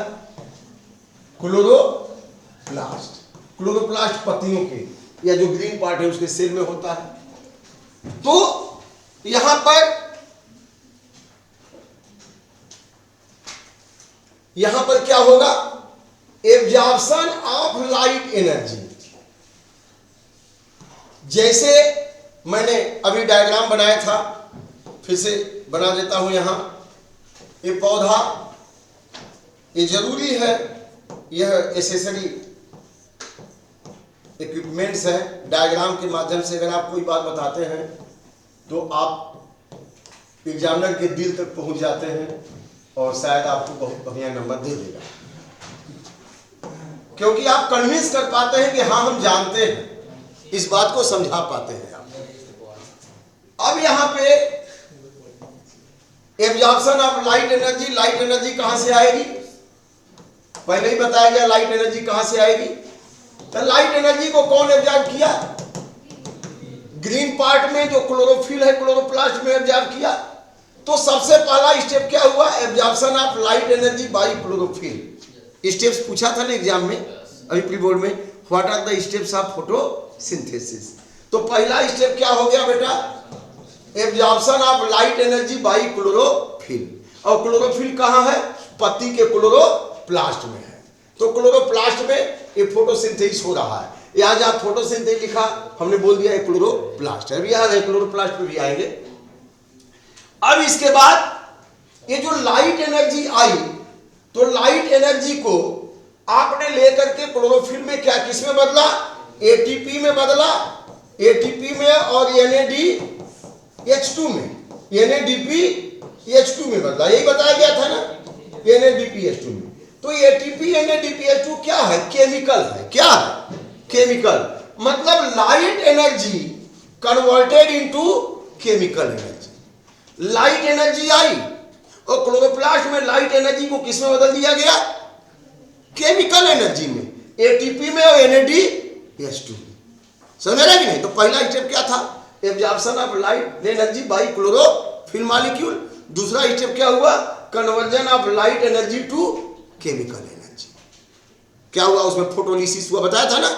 क्लोरोप्लास्ट पत्तियों के या जो ग्रीन पार्ट है उसके सेल में होता है। तो यहां पर क्या होगा, एब्जॉर्प्शन ऑफ लाइट एनर्जी। जैसे मैंने अभी डायग्राम बनाया था, फिर से बना देता हूं। यहां ये पौधा, ये जरूरी है, यह एसेसरी इक्विपमेंट्स है। डायग्राम के माध्यम से अगर आप कोई बात बताते हैं तो आप एग्जामिनर के दिल तक पहुंच जाते हैं। और शायद आपको बहुत बढ़िया नंबर दे देगा, क्योंकि आप कन्विंस कर पाते हैं कि हाँ हम जानते हैं, इस बात को समझा पाते हैं आप। अब यहां पे एब्जॉर्प्शन ऑफ लाइट एनर्जी कहां से आएगी? पहले ही बताया गया लाइट एनर्जी कहां से आएगी। तो लाइट एनर्जी को कौन एब्जॉर्ब किया? ग्रीन पार्ट में जो क्लोरोफिल है, क्लोरोप्लास्ट में एब्जॉर्ब किया। तो सबसे पहला स्टेप क्या हुआ? Absorption of light energy by chlorophyll. Steps पूछा था ना एग्जाम में, अभी प्री बोर्ड में, what are the steps of photosynthesis. तो पहला स्टेप क्या हो गया बेटा? Absorption of light energy by chlorophyll. और क्लोरोफिल कहां है? पत्ती के क्लोरोप्लास्ट में है। तो क्लोरोप्लास्ट में ये फोटोसिंथेसिस हो रहा है। यहाँ जहाँ फोटोसिंथेसिस लिखा हमने बोल दिया है क्लोरोप्लास्ट है। अभी याद है क्लोरोप्लास्ट पे भी आएंगे। अब इसके बाद ये जो लाइट एनर्जी आई, तो लाइट एनर्जी को आपने लेकर के क्लोरोफिल में क्या किसमें बदला? एटीपी में बदला। एटीपी में और NADH2 में, NADPH2 में बदला। यही बताया गया था ना, NADPH2 में। तो एटीपी NADPH2 क्या है? केमिकल है। क्या है? केमिकल। मतलब light energy converted into chemical energy. Light energy आई और क्लोरोप्लास्ट में लाइट एनर्जी को किसमें बदल दिया गया? केमिकल एनर्जी में, एटीपी में और NADH2 में। समझ रहे कि नहीं? तो पहला स्टेप क्या था? Absorption of light energy by chlorophyll molecule. दूसरा स्टेप क्या हुआ? Conversion of light energy to chemical energy. क्या हुआ उसमें? फोटोलिसिस हुआ, बताया था ना,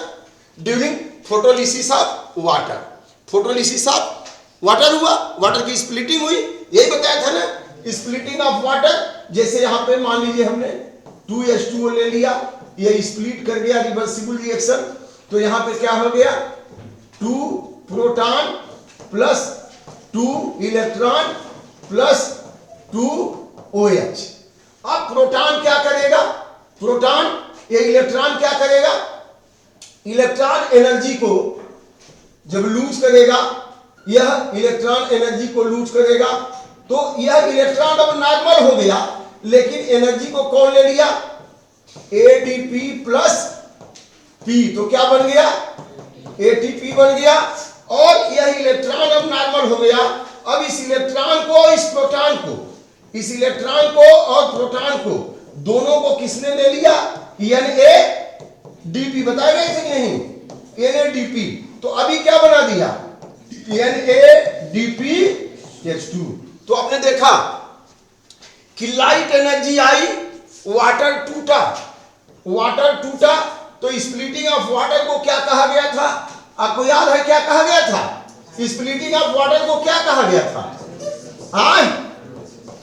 during photolysis of water. Photolysis of water हुआ, वाटर की स्प्लिटिंग हुई, यही बताया था ना, स्प्लिटिंग ऑफ वाटर। जैसे यहां पे मान लीजिए हमने 2H2O ले लिया, ये स्प्लिट कर गया, रिवर्सिबल रिएक्शन। तो यहां पे क्या हो गया? 2 proton plus 2 electron plus 2 OH। अब प्रोटॉन क्या करेगा? प्रोटॉन, ये इलेक्ट्रॉन क्या करेगा? इलेक्ट्रॉन एनर्जी को जब लूज करेगा, यह इलेक्ट्रॉन एनर्जी को लूज करेगा, तो यह इलेक्ट्रॉन अब नॉर्मल हो गया, लेकिन एनर्जी को कौन ले लिया? ADP plus P। तो क्या बन गया? ATP बन गया। और यह इलेक्ट्रॉन अब नॉर्मल हो गया। अब इस इलेक्ट्रॉन को, इस प्रोटॉन को, इस इलेक्ट्रॉन को और प्रोटॉन को, दोनों को किसने ले लिया? NADP। बताया गया थे नहीं? NADP। तो अभी क्या बना दिया? NADPH2। तो आपने देखा कि लाइट एनर्जी आई, वाटर टूटा, वाटर टूटा। तो स्प्लिटिंग ऑफ वाटर को क्या कहा गया था? आपको याद है क्या कहा गया था? स्प्लिटिंग ऑफ वाटर को क्या कहा गया था?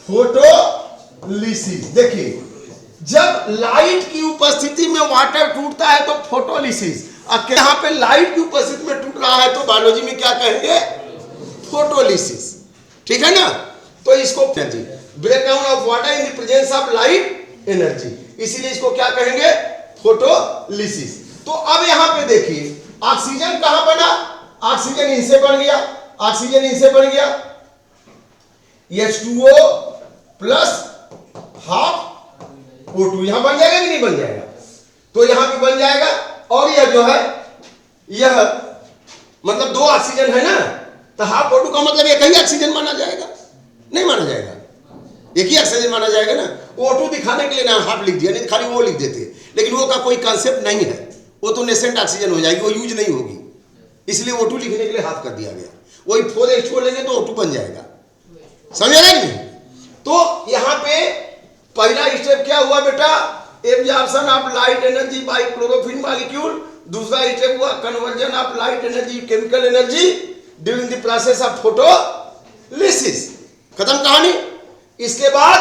फोटोलिसिस। देखिए, जब लाइट की उपस्थिति में वाटर टूटता है तो फोटोलिसिस। यहाँ पे लाइट की उपस्थिति में टूट रहा है तो बायोलॉजी में क्या कहेंगे? फोटोलिसिस। ठीक है ना? तो इसको energy, breakdown of water in the presence of light energy, इसीलिए इसको क्या कहेंगे? फोटोलिसिस। तो अब यहां पे देखिए, ऑक्सीजन कहां बना? ऑक्सीजन इनसे बन गया, ऑक्सीजन इनसे बन गया, H2O प्लस हाफ O2। यहां बन जाएगा कि नहीं बन जाएगा? तो यहां भी बन जाएगा। और यह जो है, यह मतलब 2 ऑक्सीजन है ना, तो हाफ O2 का मतलब एक ही ऑक्सीजन माना जाएगा? नहीं माना जाएगा, एक ही ऑक्सीजन माना जाएगा ना। O2 दिखाने के लिए ना हाफ लिख दिया, नहीं खाली वो लिख देते, लेकिन वो का कोई कंसेप्ट नहीं है। वो तो नेसेंट ऑक्सीजन हो जाएगी, वो यूज नहीं होगी, इसलिए O2 लिखने के लिए हाफ कर दिया गया। वही 4H2O लेंगे तो O2 बन जाएगा। समझ रहे नहीं? तो यहां पे पहला स्टेप क्या हुआ बेटा? Absorption of light energy by chlorophyll molecule. दूसरा स्टेप हुआ conversion of light energy chemical energy during the process of photolysis. खत्म कहानी। इसके बाद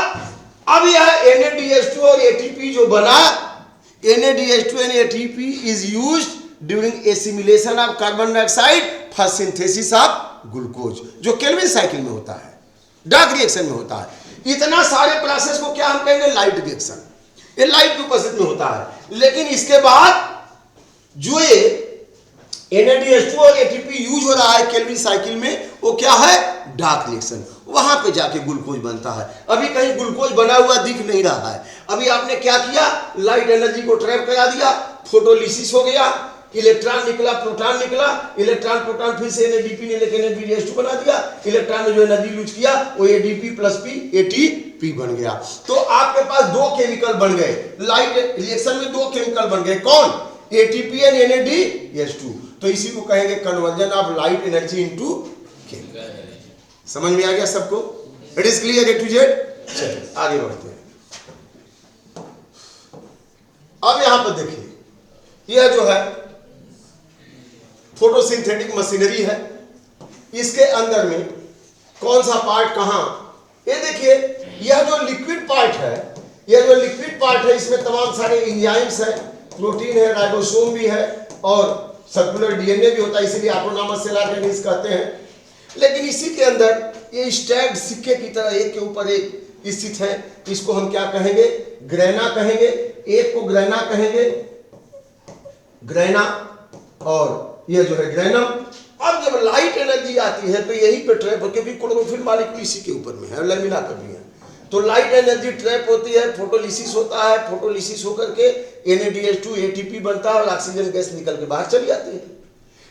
अब यह NADH2 और ATP जो बना, NADH2 and ATP is used during assimilation of carbon dioxide for synthesis of glucose, जो केल्विन साइकिल में होता है, डार्क रिएक्शन में होता है। इतना सारे प्रोसेस को क्या हम कहेंगे? Light reaction. ये लाइट की उपस्थिति में होता है। लेकिन इसके बाद जो ये NADH2 और ATP यूज हो रहा है केल्विन साइकिल में, वो क्या है? Dark reaction. वहां पे जाके ग्लूकोज बनता है। अभी कहीं ग्लूकोज बना हुआ दिख नहीं रहा है। अभी आपने क्या किया, लाइट एनर्जी को ट्रैप करा दिया, फोटोलिसिस हो गया, इलेक्ट्रॉन निकला, प्रोटॉन निकला, इलेक्ट्रॉन प्रोटॉन फिर से एनएडीपी ने लेकर एनएडीएस2 बना दिया, इलेक्ट्रॉन ने जो एनर्जी यूज किया वो एडीपी प्लस पी एटीपी बन गया। तो आपके पास दो केमिकल बन गए, लाइट रिएक्शन में दो केमिकल बन गए, कौन, एटीपी एंड एनएडीएस2। तो इसी को कहेंगे conversion of light energy into chemical. समझ में आ गया सबको? It is clear A to Z? चलिए आगे बढ़ते हैं। अब यहां पर देखिए, यह जो है फोटोसिंथेटिक मशीनरी है, इसके अंदर में कौन सा पार्ट कहां, ये देखिए, यह जो लिक्विड पार्ट है, यह जो लिक्विड पार्ट है, इसमें तमाम सारे एंजाइम्स है, प्रोटीन है, राइबोसोम भी है और सर्कुलर डीएनए भी होता है, इसीलिए ऑटोनॉमस सेल ऑर्गेनिज्म कहते हैं। लेकिन इसी के अंदर ये स्टैक्ड सिक्के की तरह एक के ऊपर एक स्थित है, इसको हम क्या कहेंगे, ग्रेना कहेंगे। एक को ग्रेना कहेंगे, ग्रेना, और ये जो है ग्रेनम। अब जब लाइट एनर्जी आती है तो यही पे ट्रैप होती है, क्योंकि क्लोरोफिल मॉलिक्यूल इसी के ऊपर में है, लैमिना पर भी है, तो लाइट एनर्जी ट्रैप होती है, फोटोलिसिस होता है, फोटोलिसिस होकर के NADH2 ATP बनता है और ऑक्सीजन गैस निकल के बाहर चली जाती है।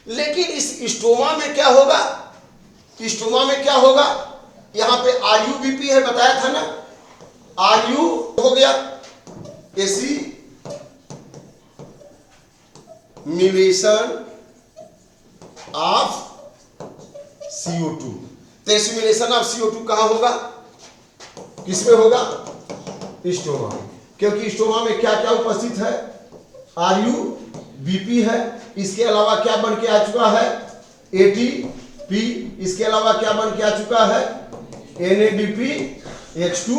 लेकिन इस स्टोमा में क्या होगा, स्टोमा में क्या होगा, यहां पे RUBP है, बताया था ना, RU हो गया एसिमिलेशन ऑफ CO2। तो एसिमिलेशन ऑफ CO2 कहां होगा, किसमें होगा, स्टोमा में, क्योंकि स्टोमा में क्या क्या उपस्थित है, RUBP है, इसके अलावा क्या बन के आ चुका है, ATP, इसके अलावा क्या बन के आ चुका है, NADPH2,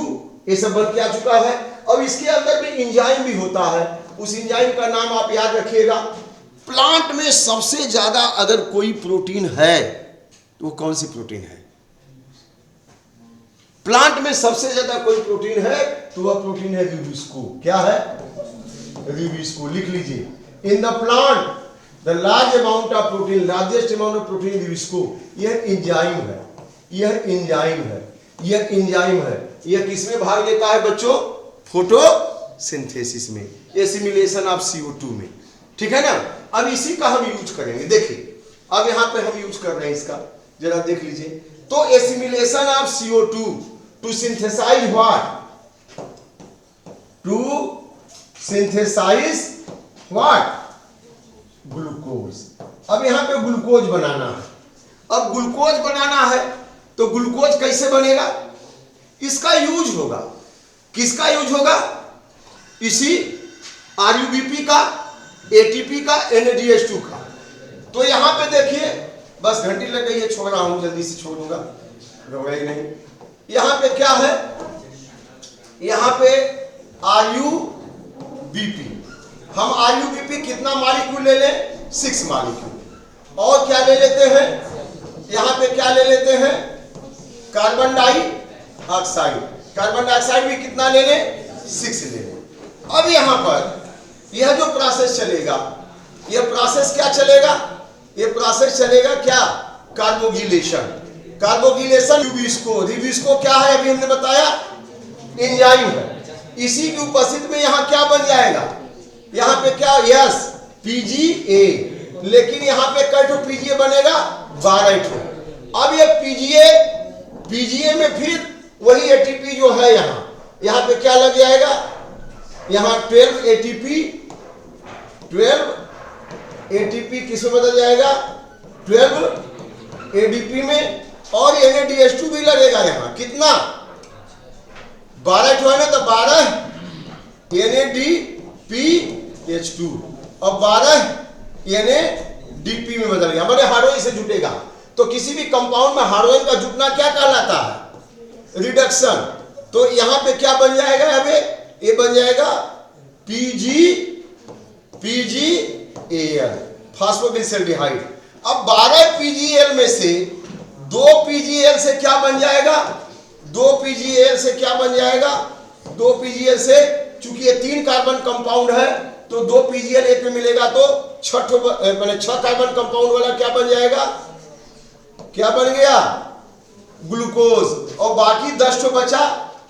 ये सब बन के आ चुका है। अब इसके अंदर में एंजाइम भी होता है, उस एंजाइम का नाम आप याद रखिएगा। प्लांट में सबसे ज्यादा अगर कोई प्रोटीन है तो वो कौन सी प्रोटीन है, प्लांट में सबसे ज्यादा कोई प्रोटीन है तो वह प्रोटीन है रिबोस्को। क्या है, रिबोस्को, लिख लीजिए, in the plant the large amount of protein, largest amount of protein rubisco. यह एंजाइम है, यह एंजाइम है, यह एंजाइम है। यह किसमें भाग लेता है बच्चों, फोटोसिंथेसिस में, एसिमिलेशन ऑफ CO2 में, ठीक है ना। अब इसी का हम यूज करेंगे, देखिए अब यहां पे हम यूज कर रहे हैं इसका, जरा देख लीजिए। तो assimilation of CO2 to synthesise what, to synthesise what, glucose. अब यहां पे ग्लूकोज बनाना है। अब ग्लूकोज बनाना है तो ग्लूकोज कैसे बनेगा, इसका यूज होगा, किसका यूज होगा, इसी RUBP का, ATP का, NADH2 का। तो यहां पे देखिए, बस घंटी लग गई है, छोड़ रहा हूं, जल्दी से छोड़ दूंगा, रोएगा नहीं। यहां पे क्या है, यहां पे RUBP, हम RUBP कितना मॉलिक्यूल ले लें, 6 मॉलिक्यूल। और क्या ले लेते हैं, यहां पे क्या ले लेते हैं, कार्बन डाइऑक्साइड, कार्बन डाइऑक्साइड भी कितना ले लें, 6 ले लें। अब यहां पर यह जो प्रोसेस चलेगा, यह प्रोसेस क्या चलेगा, यह प्रोसेस चलेगा क्या, कार्बोगिलेशन, कार्बोगिलेशन रिबोस्को। रिबोस्को क्या है, अभी हमने बताया, एंजाइम है। इसी की उपस्थिति में यहां क्या बन जाएगा, यहां पे क्या, यस, PGA, लेकिन यहां पे कई ठो PGA बनेगा, 12 ठो। अब ये PGA में फिर वही ATP जो है, यहां पे क्या लग जाएगा, यहां 12 ATP किसमें बदल जाएगा, 12 ADP में, और NADH2 भी लगेगा यहां, कितना, 12 ठो है ना, तो 12 NADPH2 और 12 NADP में बदल गया, मतलब हाइड्रोजन से जुटेगा। तो किसी भी कंपाउंड में हाइड्रोजन का जुटना क्या कहलाता है, रिडक्शन। तो यहां पे क्या बन जाएगा, अबे ये बन जाएगा PgAl, फास्फोग्लिसरॉल्डिहाइड। अब 12 PgAl में से 2 PgAl से क्या बन जाएगा, 2 PgAl से क्या बन जाएगा, 2 PgAl से, चूंकि ये 3 कार्बन कंपाउंड है तो 2 PgAl एक में मिलेगा, तो 6 कार्बन कंपाउंड वाला क्या बन जाएगा, क्या बन गया, ग्लूकोज, और बाकी 10 ठो बचा,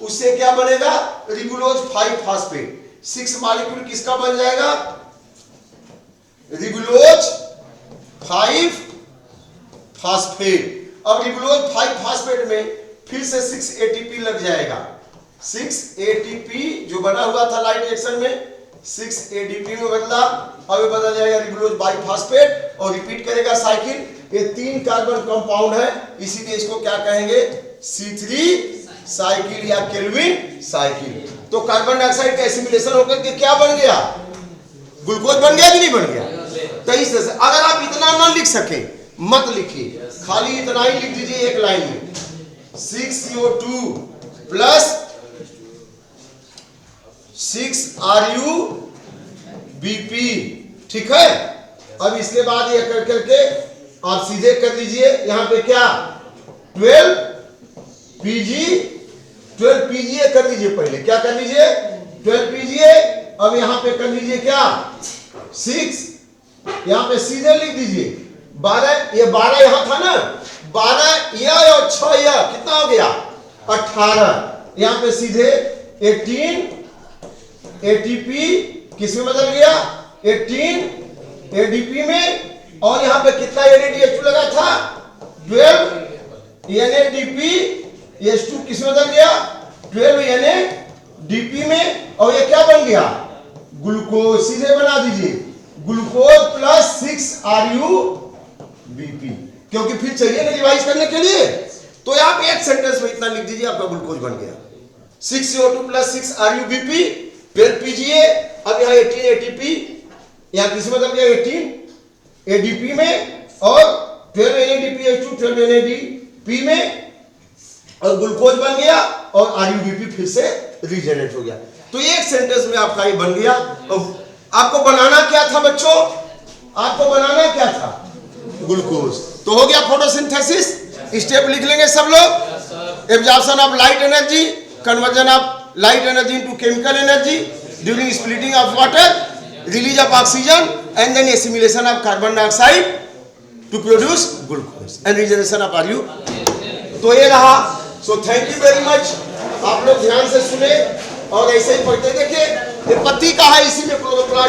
उससे क्या बनेगा? Ribulose 5 phosphate. 6 मॉलिक्यूल किसका बन जाएगा? Ribulose 5 phosphate. अब रिबुलोज 5 फास्फेट में फिर से 6 ATP लग जाएगा। 6 ATP जो बना हुआ था लाइट रिएक्शन में 6 ATP में बदला, अब ये बदल जाएगा रिबुलोज 5 फास्फेट और रिपीट करेगा साइकिल। ये 3 कार्बन कंपाउंड है, इसीलिए इसको क्या कहेंगे? C3 साइकिल या केल्विन साइकिल। तो कार्बन डाइऑक्साइड का एसिमिलेशन होकर के क्या बन गया? ग्लूकोज बन गया कि नहीं बन गया? तो इस तरह से अगर आप इतना ना लिख सके मत लिखिए, खाली इतना ही लिख दीजिए एक लाइन में, 6CO2 प्लस 6RuBp। ठीक है। अब इसके बाद ये कर करके आप सीधे कर लीजिए, यहां पे क्या 12PgA कर लीजिए। पहले क्या कर लीजिए? 12PgA। अब यहां पे कर लीजिए क्या 6, यहां पे सीधे लिख दीजिए 12, ये 12 यहां था ना, 12 या और 6 या कितना हो गया 18। यहां पे सीधे 18 ATP किस में बदल गया? 18 ADP में, और यहां पे कितना NADH2 लगा था 12 NADPH2 किस में बदल गया 12 NADP में, और ये क्या बन गया ग्लूकोज। सीधे बना दीजिए ग्लूकोज प्लस 6RuBp, क्योंकि फिर चाहिए ना रिवाइज करने के लिए। तो आप एक सेंटेंस में इतना लिख दीजिए, आपका ग्लूकोज बन गया 6CO2 प्लस 6RuBp 12PgA। अब यहाँ 18 ATP, यहाँ किस में बदल गया 18 ADP में, और 12 NADPH2 12 NADP में, और ग्लूकोज बन गया, और RuBp फिर से रीजनरेट हो गया। तो एक सेंटेंस में आपका ये बन गया। आपको बनाना क्या था बच्चों? आपको बनाना क्या था? ग्लूकोज। तो हो गया फोटोसिंथेसिस। स्टेप लिख लेंगे सब लोग। Absorption of light energy, conversion of light energy into chemical energy during splitting of water, release of oxygen, and then assimilation of carbon dioxide to produce glucose and regeneration of Ru। तो ये रहा। So thank you very much. आप लोग ध्यान से सुने और ऐसे ही पढ़ते। देखिए ये पत्ती का है, इसी में